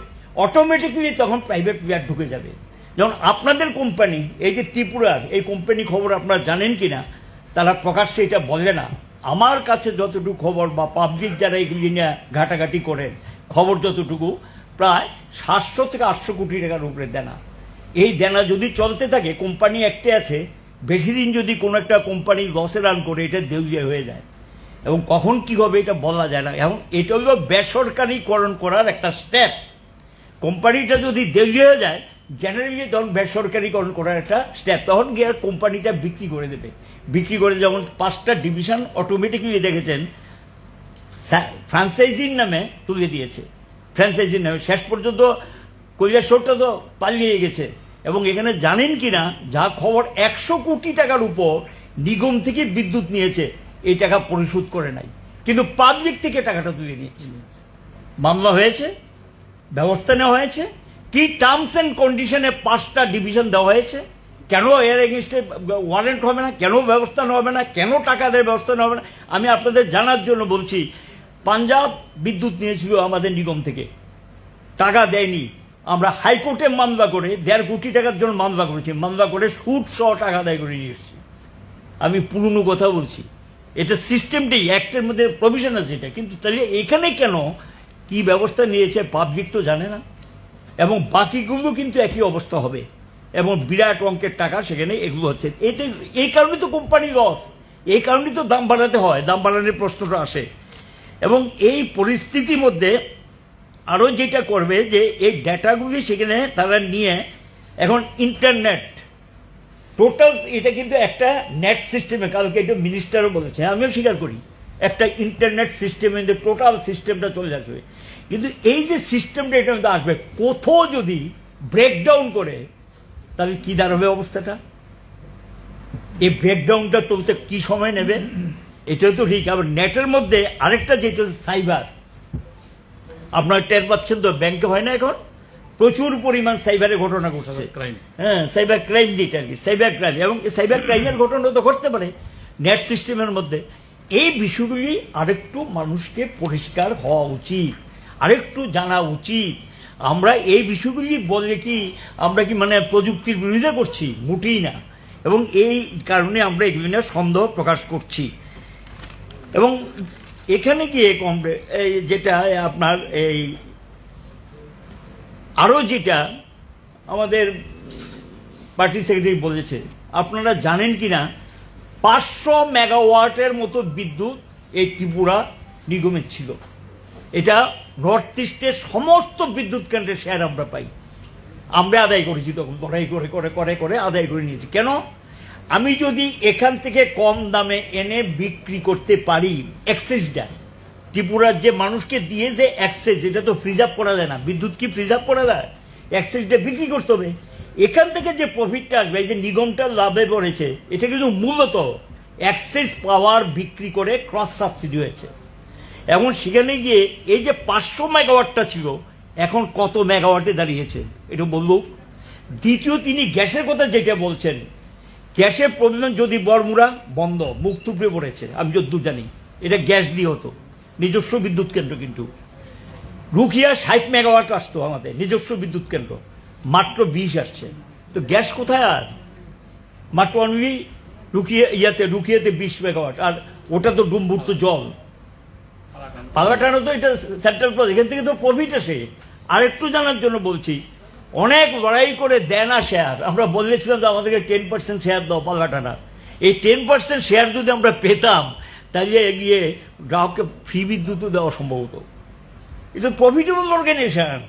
অটোমেটিক্যালি তখন প্রাইভেট প্লেয়ার ঢুকে যাবে। যেমন আপনাদের কোম্পানি, এই যে ত্রিপুরার এই কোম্পানি, খবর আপনারা জানেন কিনা, তারা প্রকাশ্যে এটা বলে না। আমার কাছে যতটুকু খবর বা পাবলিক যারা এগুলি নিয়ে ঘাটাঘাটি করেন, খবর যতটুকু, প্রায় 700 থেকে 800 কোটি টাকার উপরে দেনা। এই দেনা যদি চলতে থাকে, কোম্পানি একটে আছে, বেশি দিন যদি কোনো একটা কোম্পানি লসে রান করে এটা দেউলিয়া হয়ে যায়, এবং কখন কি হবে এটা বলা যায় না। এখন এটা হলো বেসরকারিকরণ করার একটা স্টেপ। কোম্পানিটা যদি দেউলিয়া হয়ে যায়, জেনারেলি তখন বেসরকারিকরণ করার একটা স্টেপ, তখন গিয়ে কোম্পানিটা বিক্রি করে দেবে। বিক্রি করে যেমন 5টা ডিভিশন অটোমেটিকলি দেখেছেন ফ্র্যাঞ্চাইজির নামে তুলে দিয়েছে। ফ্র্যাঞ্চাইজির নামে শেষ পর্যন্ত কৈলাসহরটা তো পালিয়ে গেছে। এবং এখানে জানেন কি না, যা খবর 100 কোটি টাকার উপর নিগম থেকে বিদ্যুৎ নিয়েছে, এই টাকা পরিশোধ করে নাই, কিন্তু পাবলিক থেকে টাকাটা তুলে নিয়েছে। মামলা হয়েছে, ব্যবস্থা নেওয়া হয়েছে, কি টার্মস অ্যান্ড কন্ডিশনে 5টা ডিভিশন দেওয়া হয়েছে। কেন এর এগেনস্টে ওয়ারেন্ট হবে না, কেন ব্যবস্থা নেওয়া হবে না, কেন টাকা দেওয়ার ব্যবস্থা নেওয়া হবে না? আমি আপনাদের জানার জন্য বলছি, পাঞ্জাব বিদ্যুৎ নিয়েছিল আমাদের নিগম থেকে, টাকা দেয়নি। আমরা হাইকোর্টে মামলা করে 1.5 কোটি টাকার জন্য মামলা করেছি, মামলা করে সুদ সহ টাকা আদায় করে নিয়ে এসেছি। আমি পুরনো কথা বলছি, এটা সিস্টেমটাই, অ্যাক্টের মধ্যে প্রভিশন আছে এটা। কিন্তু তাহলে এখানে কেন কি ব্যবস্থা নিয়েছে পাবলিক তো জানে না, এবং বাকিগুলো কিন্তু একই অবস্থা হবে, এবং বিরাট অঙ্কের টাকা সেখানে এগুলো হচ্ছে। এই কারণে তো কোম্পানি লস, এই কারণে তো দাম বাড়াতে হয়, দাম বাড়ানোর প্রশ্নটা আসে। এবং এই পরিস্থিতির মধ্যে আরও যেটা করবে যে এই ডেটাগুলি সেখানে তারা নিয়ে এখন ইন্টারনেট টোটাল, এটা কিন্তু একটা নেট সিস্টেমে, কালকে এটা মিনিস্টারও বলেছে, আমিও স্বীকার করি, একটা ইন্টারনেট সিস্টেমে টোটাল সিস্টেমটা চলে আসবে। কিন্তু এই যে সিস্টেমটা এটা মধ্যে আসবে, কোথাও যদি ব্রেকডাউন করে, তাহলে কি দাঁড়াবে অবস্থাটা? এই ব্রেকডাউনটা তুলতে কি সময় নেবে? এটাও তো ঠিক। আবার নেটের মধ্যে আরেকটা যেটা সাইবার, আপনারা টের পাচ্ছেন তো, ব্যাংকে হয় না এখন প্রচুর পরিমাণ সাইবারের ঘটনা ঘটছে। হ্যাঁ, সাইবার ক্রাইম যেটা আর কি, সাইবার ক্রাইম, এবং সাইবার ক্রাইমের ঘটনা তো ঘটতে পারে নেট সিস্টেমের মধ্যে। এই বিষয়গুলি আরেকটু মানুষকে পরিষ্কার হওয়া উচিত, আরেকটু জানা উচিত। আমরা এই বিষয়গুলি বললে কি আমরা কি মানে প্রযুক্তির বিরোধিতা করছি? মোটেই না। এবং এই কারণে আমরা এগুলি নিয়ে সন্দেহ প্রকাশ করছি। এবং এখানে গিয়ে যেটা আপনার এই আরও যেটা আমাদের পার্টি সেক্রেটারি বলেছে, আপনারা জানেন কি না, 500 মেগাওয়াটের মতো বিদ্যুৎ এই ত্রিপুরা নিগমের ছিল। এটা নর্থ ইস্টের সমস্ত বিদ্যুৎ কেন্দ্রের শেয়ার আমরা পাই, আমরা আদায় করেছি, তখন লড়াই করে করে করে করে আদায় করে নিয়েছি। কেন? আমি যদি এখান থেকে কম দামে এনে বিক্রি করতে পারি, অ্যাক্সেসটা ত্রিপুরার যে মানুষকে দিয়ে যে অ্যাক্সেস, এটা তো ফ্রিজ আপ করা যায় না, বিদ্যুৎ কি ফ্রিজ আপ করা যায়? অ্যাক্সেসটা বিক্রি করতে হবে। এখান থেকে যে প্রফিটটা আসবে, এই যে নিগমটা লাভে পড়েছে, এটা কিন্তু মূলত অ্যাক্সেস পাওয়ার বিক্রি করে ক্রস সাবসিডি হয়েছে। এখন সেখানে গিয়ে এই যে 500 মেগাওয়াটটা ছিল, এখন কত মেগাওয়াটে দাঁড়িয়েছে এটা বললো। দ্বিতীয়, তিনি গ্যাসের কথা যেটা বলছেন, গ্যাসের প্রবলেম যদি বরমুড়া বন্ধ, মুখ থুবড়ে পড়েছে, আমি যতদূর জানি এটা গ্যাস দিয়ে হতো, নিজস্ব বিদ্যুৎ কেন্দ্র। কিন্তু রুকিয়া 60 মেগাওয়াট আসতো আমাদের নিজস্ব বিদ্যুৎ কেন্দ্র, মাত্র 20 আসছে। তো গ্যাস কোথায়? আর মাত্র অনলি রুকিয়াতে 20 মেগাওয়াট, আর ওটা তো ডুম্বুর তো জল। পালাটানো তো এটা সেন্ট্রাল প্রজেক্ট, এখান থেকে তো প্রফিট আসে। আরেকটু জানার জন্য বলছি, অনেক লড়াই করে দেয় না শেয়ার। আমরা বলেছিলাম যে আমাদেরকে 10% শেয়ার দাও পালাটানা। এই 10% শেয়ার যদি আমরা পেতাম, তাহলে গিয়ে গ্রাহককে ফ্রি বিদ্যুৎও দেওয়া সম্ভব হতো। এটা প্রফিটেবল অর্গানাইজেশন।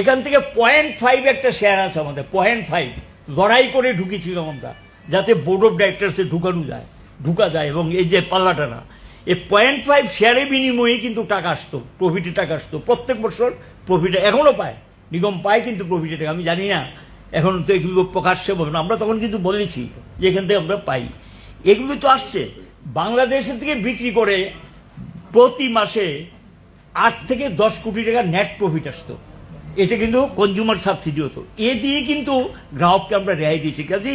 এখান থেকে 0.5 একটা শেয়ার আছে আমাদের, 0.5 লড়াই করে ঢুকেছিলাম আমরা, যাতে বোর্ড অফ ডাইরেক্টরসে ঢুকা যায়। এবং এই যে পাল্লাটানা, এই 0.5 শেয়ারের বিনিময়ে কিন্তু টাকা আসতো, প্রফিটের টাকা আসতো প্রত্যেক বছর। প্রফিটে এখনো পায়, নিগম পায়, কিন্তু প্রফিটের টাকা আমি জানি না, এখন তো এগুলো প্রকাশ্যে বলবো না। আমরা তখন কিন্তু বলেছি যে এখান থেকে আমরা পাই, এগুলো তো আসছে। বাংলাদেশের থেকে বিক্রি করে প্রতি মাসে 8 থেকে 10 কোটি টাকা নেট প্রফিট আসতো। এটা কিন্তু কনজিউমার সাবসিডি হতো, এ দিয়ে কিন্তু গ্রাহককে আমরা রেহাই দিয়েছি। কাজে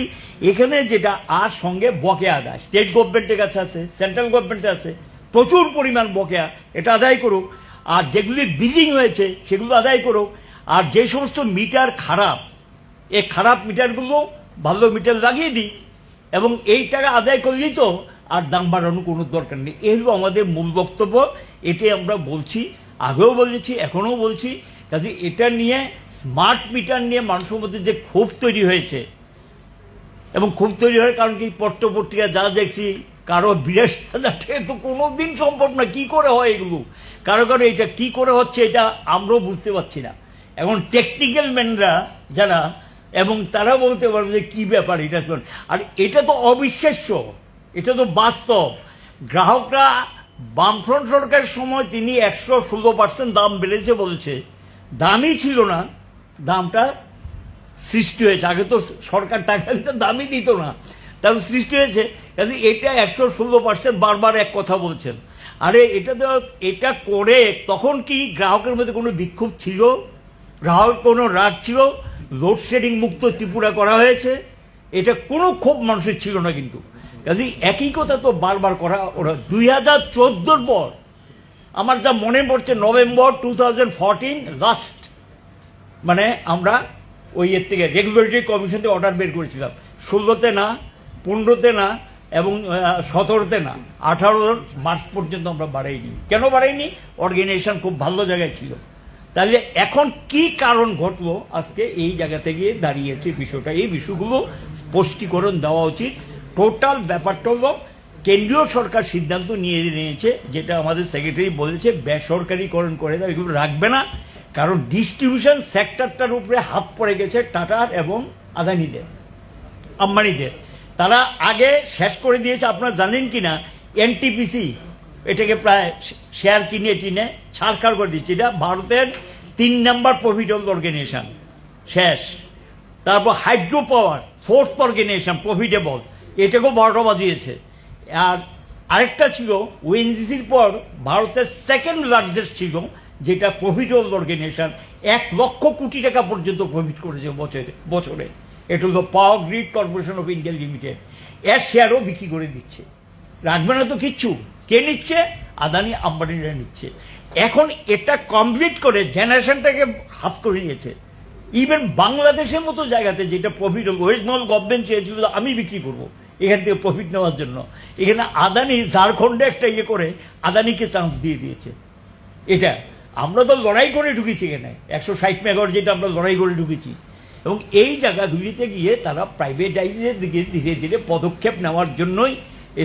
এখানে যেটা আর সঙ্গে বকেয়া আদায়, স্টেট গভর্নমেন্টের কাছে আছে, সেন্ট্রাল গভর্নমেন্টের আছে, প্রচুর পরিমাণ বকেয়া, এটা আদায় করুক। আর যেগুলি বিলিং হয়েছে সেগুলো আদায় করুক। আর যে সমস্ত মিটার খারাপ, এই খারাপ মিটারগুলো ভালো মিটার লাগিয়ে দিই, এবং এই টাকা আদায় করলেই তো আর দাম বাড়ানোর কোনো দরকার নেই। এই হলো আমাদের মূল বক্তব্য। এটাই আমরা বলছি, আগেও বলেছি, এখনও বলছি। কাজে এটা নিয়ে, স্মার্ট মিটার নিয়ে মানুষের মধ্যে যে ক্ষোভ তৈরি হয়েছে, এবং ক্ষোভ তৈরি হওয়ার কারণ কি, পত্রপত্রিকা যা দেখছি, কারো 82,000 টাকা তো কোনোদিন সম্ভব না, কি করে হয় এগুলো, কারো এটা কি করে হচ্ছে এটা আমরাও বুঝতে পারছি না। এখন টেকনিক্যাল ম্যানরা যারা, এবং তারা বলতে পারবে যে কি ব্যাপার এটা। আর এটা তো অবিশ্বাস্য, এটা তো বাস্তব। গ্রাহকরা, বামফ্রন্ট সরকারের সময় তিনি 116% দাম বেড়েছে বলছে, দামই ছিল না, দামটা সৃষ্টি হয়েছে। আগে তো সরকার টাকা দিতে দামই দিত না, তারপর সৃষ্টি হয়েছে। কাজে এটা 116% বারবার এক কথা বলছেন। আরে এটা তো, এটা করে তখন কি গ্রাহকের মধ্যে কোনো বিক্ষোভ ছিল? গ্রাহক কোনো রাগ ছিল? লোডশেডিং মুক্ত ত্রিপুরা করা হয়েছে, এটা কোনো ক্ষোভ মানুষের ছিল না। কিন্তু কাজে একই কথা তো বারবার করা। ওরা 2014 পর, আমার যা মনে পড়ছে, নভেম্বর 2014 লাস্ট, মানে আমরা ওই এর থেকে রেগুলেটরি কমিশন থেকে অর্ডার বের করেছিলাম। 16তে না, 15তে না, এবং 17তে না, 18 মার্চ পর্যন্ত আমরা বাড়াইনি। কেন বাড়াইনি? অর্গানাইজেশন খুব ভালো জায়গায় ছিল। তাহলে এখন কি কারণ ঘটলো আজকে এই জায়গা থেকে দাঁড়িয়েছে বিষয়টা? এই বিষয়গুলো স্পষ্টীকরণ দেওয়া উচিত। টোটাল ব্যাপারটা হলো, কেন্দ্রীয় সরকার সিদ্ধান্ত নিয়েছে, যেটা আমাদের সেক্রেটারি বলেছে, বেসরকারিকরণ করে দেয়, এগুলো রাখবে না। কারণ ডিস্ট্রিবিউশন সেক্টরটার উপরে হাত পড়ে গেছে টাটার এবং আদানিদের, আম্বানিদের। তারা আগে শেষ করে দিয়েছে। আপনারা জানেন কি না, এনটিপিসি এটাকে প্রায় শেয়ার কিনে টিনে ছাড়খাড় করে দিচ্ছে। এটা ভারতের 3 নম্বর প্রফিটেবল অর্গানাইজেশন, শেষ। তারপর hydro power 4th organisation profitable, এটাকেও 12টা বাজিয়েছে। আর আরেকটা ছিল ওএনজিসির পর ভারতের 2nd লার্জেস্ট ছিল, যেটা প্রফিটেবল অর্গানাইজেশন, 1 লক্ষ কোটি টাকা পর্যন্ত প্রফিট করেছে বছরে। এটা হলো power grid corporation of India limited. এর শেয়ারও বিক্রি করে দিচ্ছে, রাখবে না তো কিচ্ছু। কে নিচ্ছে? আদানি আম্বানিরা নিচ্ছে। এখন এটা কমপ্লিট করে জেনারেশনটাকে হাত করে নিয়েছে। ইভেন বাংলাদেশের মতো জায়গাতে, যেটা প্রফিট, ওয়েস্ট বেঙ্গল গভর্নমেন্ট চেয়েছিল আমি বিক্রি করবো এখান থেকে প্রফিট নেওয়ার জন্য, এখানে আদানি ঝাড়খণ্ডে একটা ইয়ে করে আদানিকে চান্স দিয়ে দিয়েছে। এটা আমরা তো লড়াই করে ঢুকেছি এখানে, 160 মেগাওয়াট যেটা আমরা লড়াই করে ঢুকেছি। এবং এই জায়গাগুলিতে গিয়ে তারা প্রাইভেটাইজের দিকে ধীরে ধীরে পদক্ষেপ নেওয়ার জন্যই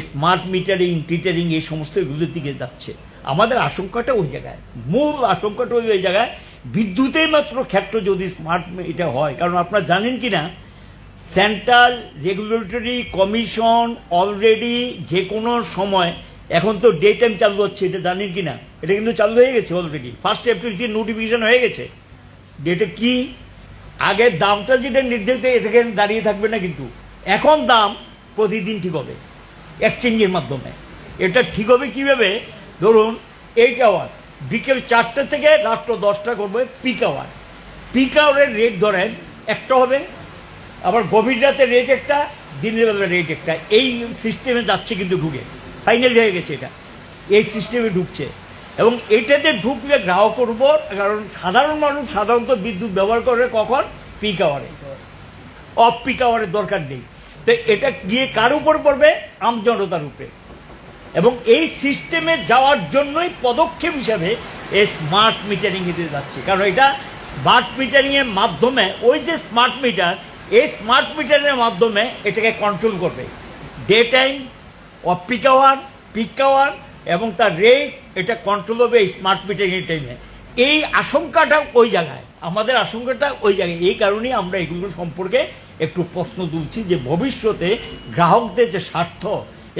স্মার্ট মিটারিং, টিটারিং, এই সমস্ত এগুলোর দিকে যাচ্ছে। আমাদের আশঙ্কাটা ওই জায়গায়, মূল আশঙ্কাটা ওই জায়গায়। বিদ্যুতের মাত্র ক্ষেত্র যদি স্মার্ট এটা হয়, কারণ আপনারা জানেন কি না, সেন্ট্রাল রেগুলেটরি কমিশন অলরেডি যে কোনো সময়, এখন তো ডে টাইম চালু হচ্ছে, এটা জানেন কি না, এটা কিন্তু চালু হয়ে গেছে অলরেডি। 1 এপ্রিল থেকে নোটিফিকেশন হয়ে গেছে। ডেটা কি, আগে দামটা যেটা নির্ধারিত এটাকে দাঁড়িয়ে থাকবে না, কিন্তু এখন দাম প্রতিদিন ঠিক হবে এক্সচেঞ্জের মাধ্যমে। এটা ঠিক হবে কিভাবে? ধরুন 8 আওয়ার, বিকেল 4টে থেকে রাত্র 10টা করবে পিক আওয়ার। পিক আওয়ারের রেট ধরেন একটা হবে, আবার গভীর রাতে রেট একটা, দিনের বেলা রেট একটা। এই সিস্টেমে যাচ্ছে, কিন্তু ঢুকে ফাইনাল হয়ে গেছে এটা, এই সিস্টেমে ঢুকছে। এবং এটাতে ঢুকলে গ্রাহকের উপর, কারণ সাধারণ মানুষ সাধারণত বিদ্যুৎ ব্যবহার করে কখন? পিক আওয়ারে, অফ পিক আওয়ারের দরকার নেই। তো এটা গিয়ে কার উপর পড়বে? আমজনতার উপরে। এবং এই সিস্টেমে যাওয়ার জন্যই পদক্ষেপ হিসাবে এই স্মার্ট মিটারিং এতে যাচ্ছে। কারণ এটা স্মার্ট মিটারিং এর মাধ্যমে, ওই যে স্মার্ট মিটার, এই স্মার্ট মিটারের মাধ্যমে এটাকে কন্ট্রোল করবে। Day time, off peak hour, peak hour, এবং তার রেট, এটা কন্ট্রোল হবে এই স্মার্ট মিটারিং টাইমে। এই আশঙ্কাটা ওই জায়গায়, আমাদের আশঙ্কাটা ওই জায়গায়। এই কারণেই আমরা এগুলো সম্পর্কে একটু প্রশ্ন তুলছি, যে ভবিষ্যতে গ্রাহকদের যে স্বার্থ,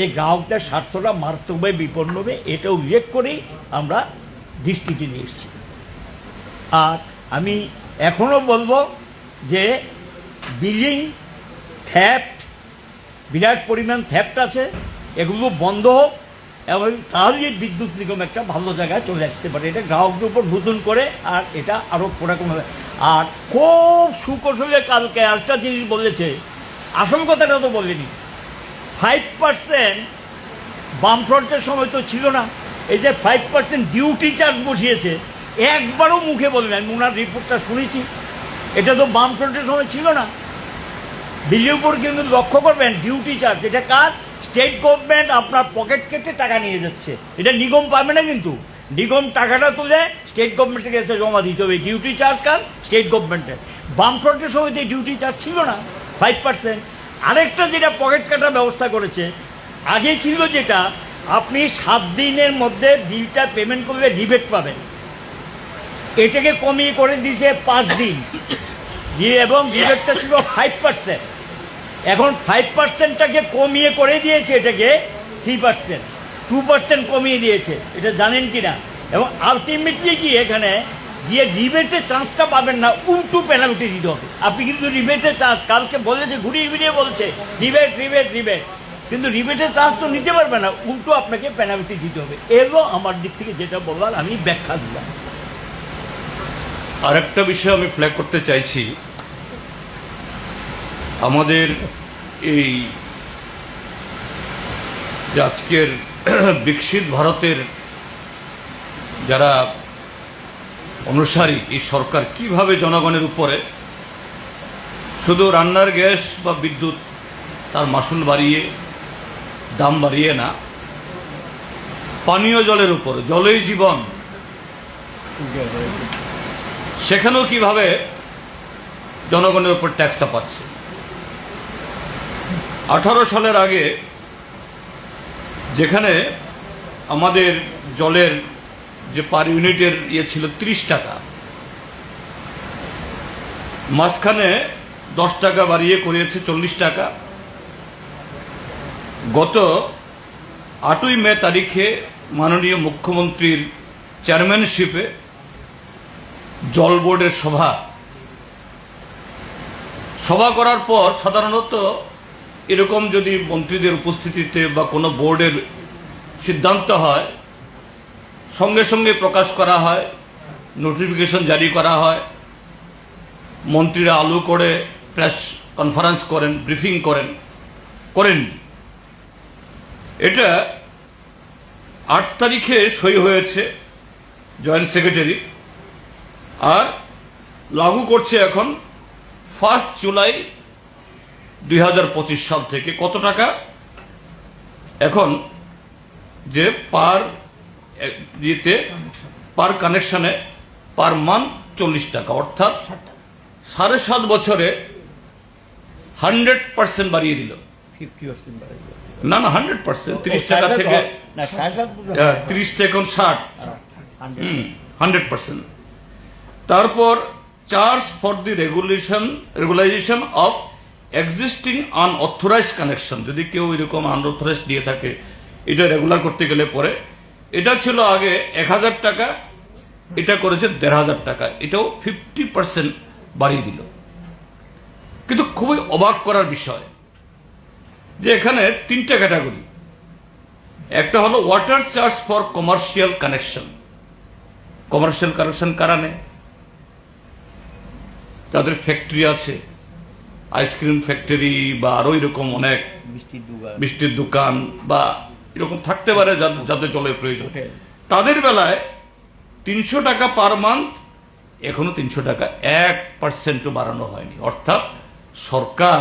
এই গ্রাহকদের স্বার্থটা মারাত্মকভাবে বিপন্ন হবে, এটা উল্লেখ করেই আমরা দৃষ্টিতে নিয়ে এসেছি। আর আমি এখনো বলবো যে বিলিং থ্যাফট, বিরাট পরিমাণ থ্যাফট আছে, এগুলো বন্ধ হোক, এবং তাহলে বিদ্যুৎ নিগম একটা ভালো জায়গায় চলে আসতে পারে। এটা গ্রাহকদের উপর নতুন করে, আর এটা আরও কোরকম হবে। আর খুব সুকৌশলে কালকে একটা জিনিস বলেছে, আসল কথাটা তো বলেনি। 5% বামফ্রন্টের সময় তো ছিল না, এই যে 5% ডিউটি চার্জ বসিয়েছে, একবারও মুখে বলবেন। আমি ওনার রিপোর্টটা শুনেছি, এটা তো বামফ্রন্টের সময় ছিল না। দিল্লির উপর কিন্তু লক্ষ্য করবেন ডিউটি চার্জ, এটা কার? স্টেট গভর্নমেন্ট আপনার পকেট কেটে টাকা নিয়ে যাচ্ছে, এটা নিগম পাবে না, কিন্তু নিগম টাকাটা তুলে স্টেট গভর্নমেন্টের কাছে জমা দিতে হবে। ডিউটি চার্জ কার? স্টেট গভর্নমেন্টের। বামফ্রন্টের সময় ডিউটি চার্জ ছিল না 5%। আরেকটা যেটা পকেট কাটার ব্যবস্থা করেছে, আগে ছিল যেটা আপনি 7 দিনের মধ্যে বিলটা পেমেন্ট করলে রিবেট পাবেন, এটাকে কমিয়ে করে দিয়েছে 5 দিন, এবং রিবেটটা ছিল 5%। এখন 5%টাকে কমিয়ে করে দিয়েছে এটাকে 3%, 2% কমিয়ে দিয়েছে, এটা জানেন কি না? এবং আলটিমেটলি কি এখানে গিয়ে রিবেটের চান্সটা পাবেন না, উল্টো পেনাল্টি দিতে হবে। আপনি কিন্তু রিবেটের চান্স, কালকে বলেছে, ঘুরিয়ে ফিরিয়ে বলছে রিবেট রিবেট রিবেট, কিন্তু রিবেটের চান্স তো নিতে পারবে না, উল্টো আপনাকে পেনাল্টি দিতে হবে। এরও আমার দিক থেকে যেটা বললাম আমি ব্যাখ্যা দিলাম। আরেকটা বিষয় আমি ফ্ল্যাগ করতে চাইছি, আমাদের এই যে আজকের বিকশিত ভারতের যারা অনুসারী, এই সরকার কিভাবে জনগণের উপরে শুধু রান্নার গ্যাস বা বিদ্যুৎ তার মাসুল বাড়িয়ে, দাম বাড়িয়ে না, পানীয় জলের উপর, জলই জীবন, সেখানেও কিভাবে জনগণের উপর ট্যাক্স চাপাচ্ছে। 18 সালের আগে যেখানে আমাদের জলের যে পার ইউনিটের ছিল 30 টাকা, মাঝখানে 10 টাকা বাড়িয়ে করিয়েছে 40 টাকা। গত 8ই মে তারিখে মাননীয় মুখ্যমন্ত্রীর চেয়ারম্যানশিপে জল বোর্ডের সভা করার পর সাধারণত এরকম যদি মন্ত্রীদের উপস্থিতিতে বা কোনো বোর্ডের সিদ্ধান্ত হয়, সঙ্গে সঙ্গে প্রকাশ করা হয়, নোটিফিকেশন জারি করা হয়, মন্ত্রীরা আলু করে প্রেস কনফারেন্স করেন, ব্রিফিং করেন। এটা 8 তারিখে সই হয়েছে জয়েন্ট সেক্রেটারি, আর লাগু করছে এখন 1 জুলাই 2025 সাল থেকে। কত টাকা এখন? যে পার কানেকশনে পার মান্থ 40 টাকা, অর্থাৎ 7.5 বছরে 100% বাড়িয়ে দিল। 50% বাড়িয়ে দিল না 100%, 30 টাকা থেকে 30 থেকে 60, 100%। তারপর charge for the regularisation of existing unauthorised connection, যদি কেউ এরকম আনঅথরাইজড দিয়ে থাকে, এটা রেগুলার করতে গেলে পরে, এটা ছিল আগে 1000 টাকা, এটা করেছে 1500 টাকা, এটাও 50% বাড়িয়ে দিল। কিন্তু খুবই অবাক করার বিষয় যে এখানে 3টা ক্যাটাগরি। একটা হলো water charge for commercial connection. Commercial connection কারা নেয়? যাদের ফ্যাক্টরি আছে, আইসক্রিম ফ্যাক্টরি বা আরো এরকম অনেক মিষ্টির দোকান বা এরকম থাকতে পারে, যাদের জলের প্রয়োজন, তাদের বেলায় 300 টাকা পার মান্থ, এখনো 300 টাকা, 1%ও বাড়ানো হয়নি। অর্থাৎ সরকার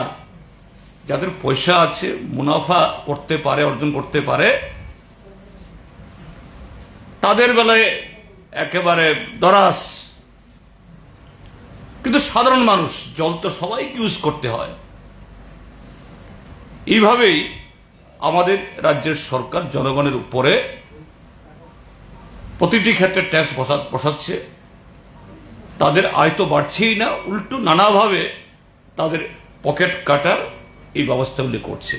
যাদের পয়সা আছে, মুনাফা করতে পারে, অর্জন করতে পারে, তাদের বেলায় একেবারে দরাস। কিন্তু সাধারণ মানুষ, জল তো সবাইকে ইউজ করতে হয়। এইভাবেই আমাদের রাজ্যের সরকার জনগণের উপরে প্রতিটি ক্ষেত্রে ট্যাক্স বসাচ্ছে। তাদের আয় তো বাড়ছেই না, উল্টো নানাভাবে তাদের পকেট কাটার এই ব্যবস্থাগুলি করছে।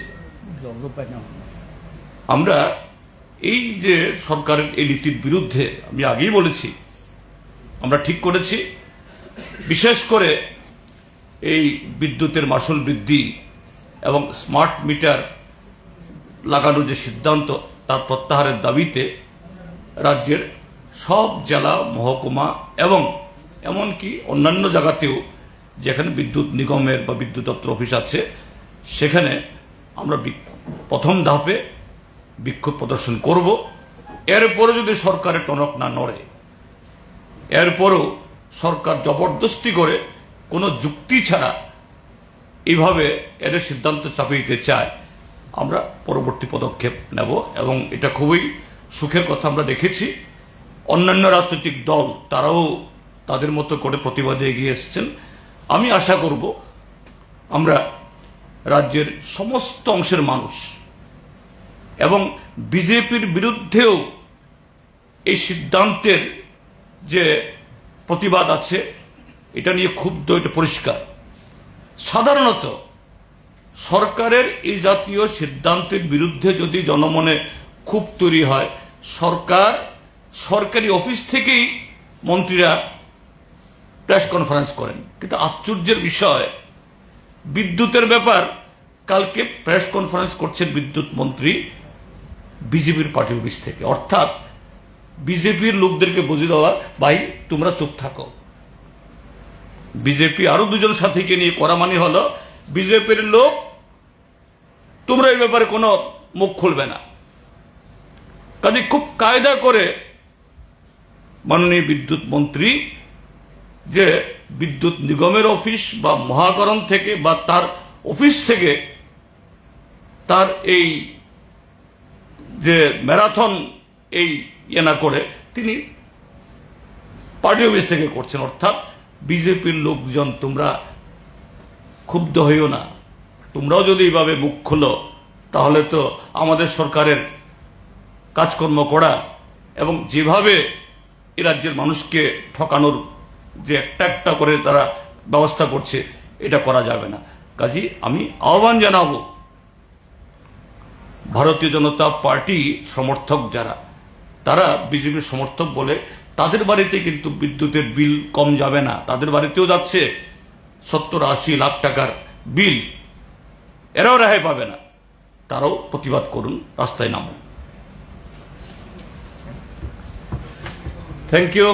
আমরা এই যে সরকারের এই নীতির বিরুদ্ধে, আমি আগেই বলেছি, আমরা ঠিক করেছি, বিশেষ করে এই বিদ্যুতের মাসুল বৃদ্ধি এবং স্মার্ট মিটার লাগানোর যে সিদ্ধান্ত, তার প্রত্যাহারের দাবিতে রাজ্যের সব জেলা, মহকুমা এবং এমনকি অন্যান্য জায়গাতেও যেখানে বিদ্যুৎ নিগমের বা বিদ্যুৎ দপ্তর অফিস আছে, সেখানে আমরা প্রথম ধাপে বিক্ষোভ প্রদর্শন করব। এরপরে যদি সরকারের টনক না নড়ে, এরপরও সরকার জবরদস্তি করে কোনো যুক্তি ছাড়া এইভাবে এদের সিদ্ধান্ত চাপিয়ে দিতে চায়, আমরা পরবর্তী পদক্ষেপ নেব এবং এটা খুবই সুখের কথা। আমরা দেখেছি অন্যান্য রাজনৈতিক দল তারাও তাদের মতো করে প্রতিবাদে এগিয়ে এসেছেন। আমি আশা করব আমরা রাজ্যের সমস্ত অংশের মানুষ এবং বিজেপির বিরুদ্ধেও এই সিদ্ধান্তের যে প্রতিবাদ আছে এটা নিয়ে ক্ষুব্ধ, এটা পরিষ্কার। সাধারণত সরকারের এই জাতীয় সিদ্ধান্তের বিরুদ্ধে যদি জনমনে ক্ষোভ তৈরি হয়, সরকারি অফিস থেকেই মন্ত্রীরা প্রেস কনফারেন্স করেন। কিন্তু আশ্চর্যের বিষয়, বিদ্যুতের ব্যাপার কালকে প্রেস কনফারেন্স করছেন বিদ্যুৎ মন্ত্রী বিজেপির পার্টি অফিস থেকে, অর্থাৎ বিজেপির লোকদেরকে বুঝিয়ে দেওয়া, ভাই তোমরা চুপ থাকো। বিজেপি আরো দুজন সাথীকে নিয়ে করা মানে হলো বিজেপির লোক তোমরা এই ব্যাপারে কোনো মুখ খুলবে না। কাজে খুব কায়দা করে মাননীয় বিদ্যুৎ মন্ত্রী যে বিদ্যুৎ নিগমের অফিস বা মহাকরণ থেকে বা তার অফিস থেকে তার এই যে ম্যারাথন এই না করে তিনি পার্টি অফিস থেকে করছেন। অর্থাৎ বিজেপির লোকজন তোমরা ক্ষুব্ধ হইও না, তোমরাও যদি এইভাবে মুখ খোলো তাহলে তো আমাদের সরকারের কাজকর্ম করা এবং যেভাবে এ রাজ্যের মানুষকে ঠকানোর যে একটা একটা করে তারা ব্যবস্থা করছে এটা করা যাবে না। কাজী আমি আহ্বান জানাবো ভারতীয় জনতা পার্টি সমর্থক যারা, তারা বিজেপির সমর্থক বলে তাদের বাড়িতে কিন্তু বিদ্যুতের বিল কম যাবে না, তাদের বাড়িতেও যাচ্ছে 70-80 লাখ টাকার বিল, এরাও রেহাই পাবে না। তারাও প্রতিবাদ করুন, রাস্তায় নামুন। Thank you.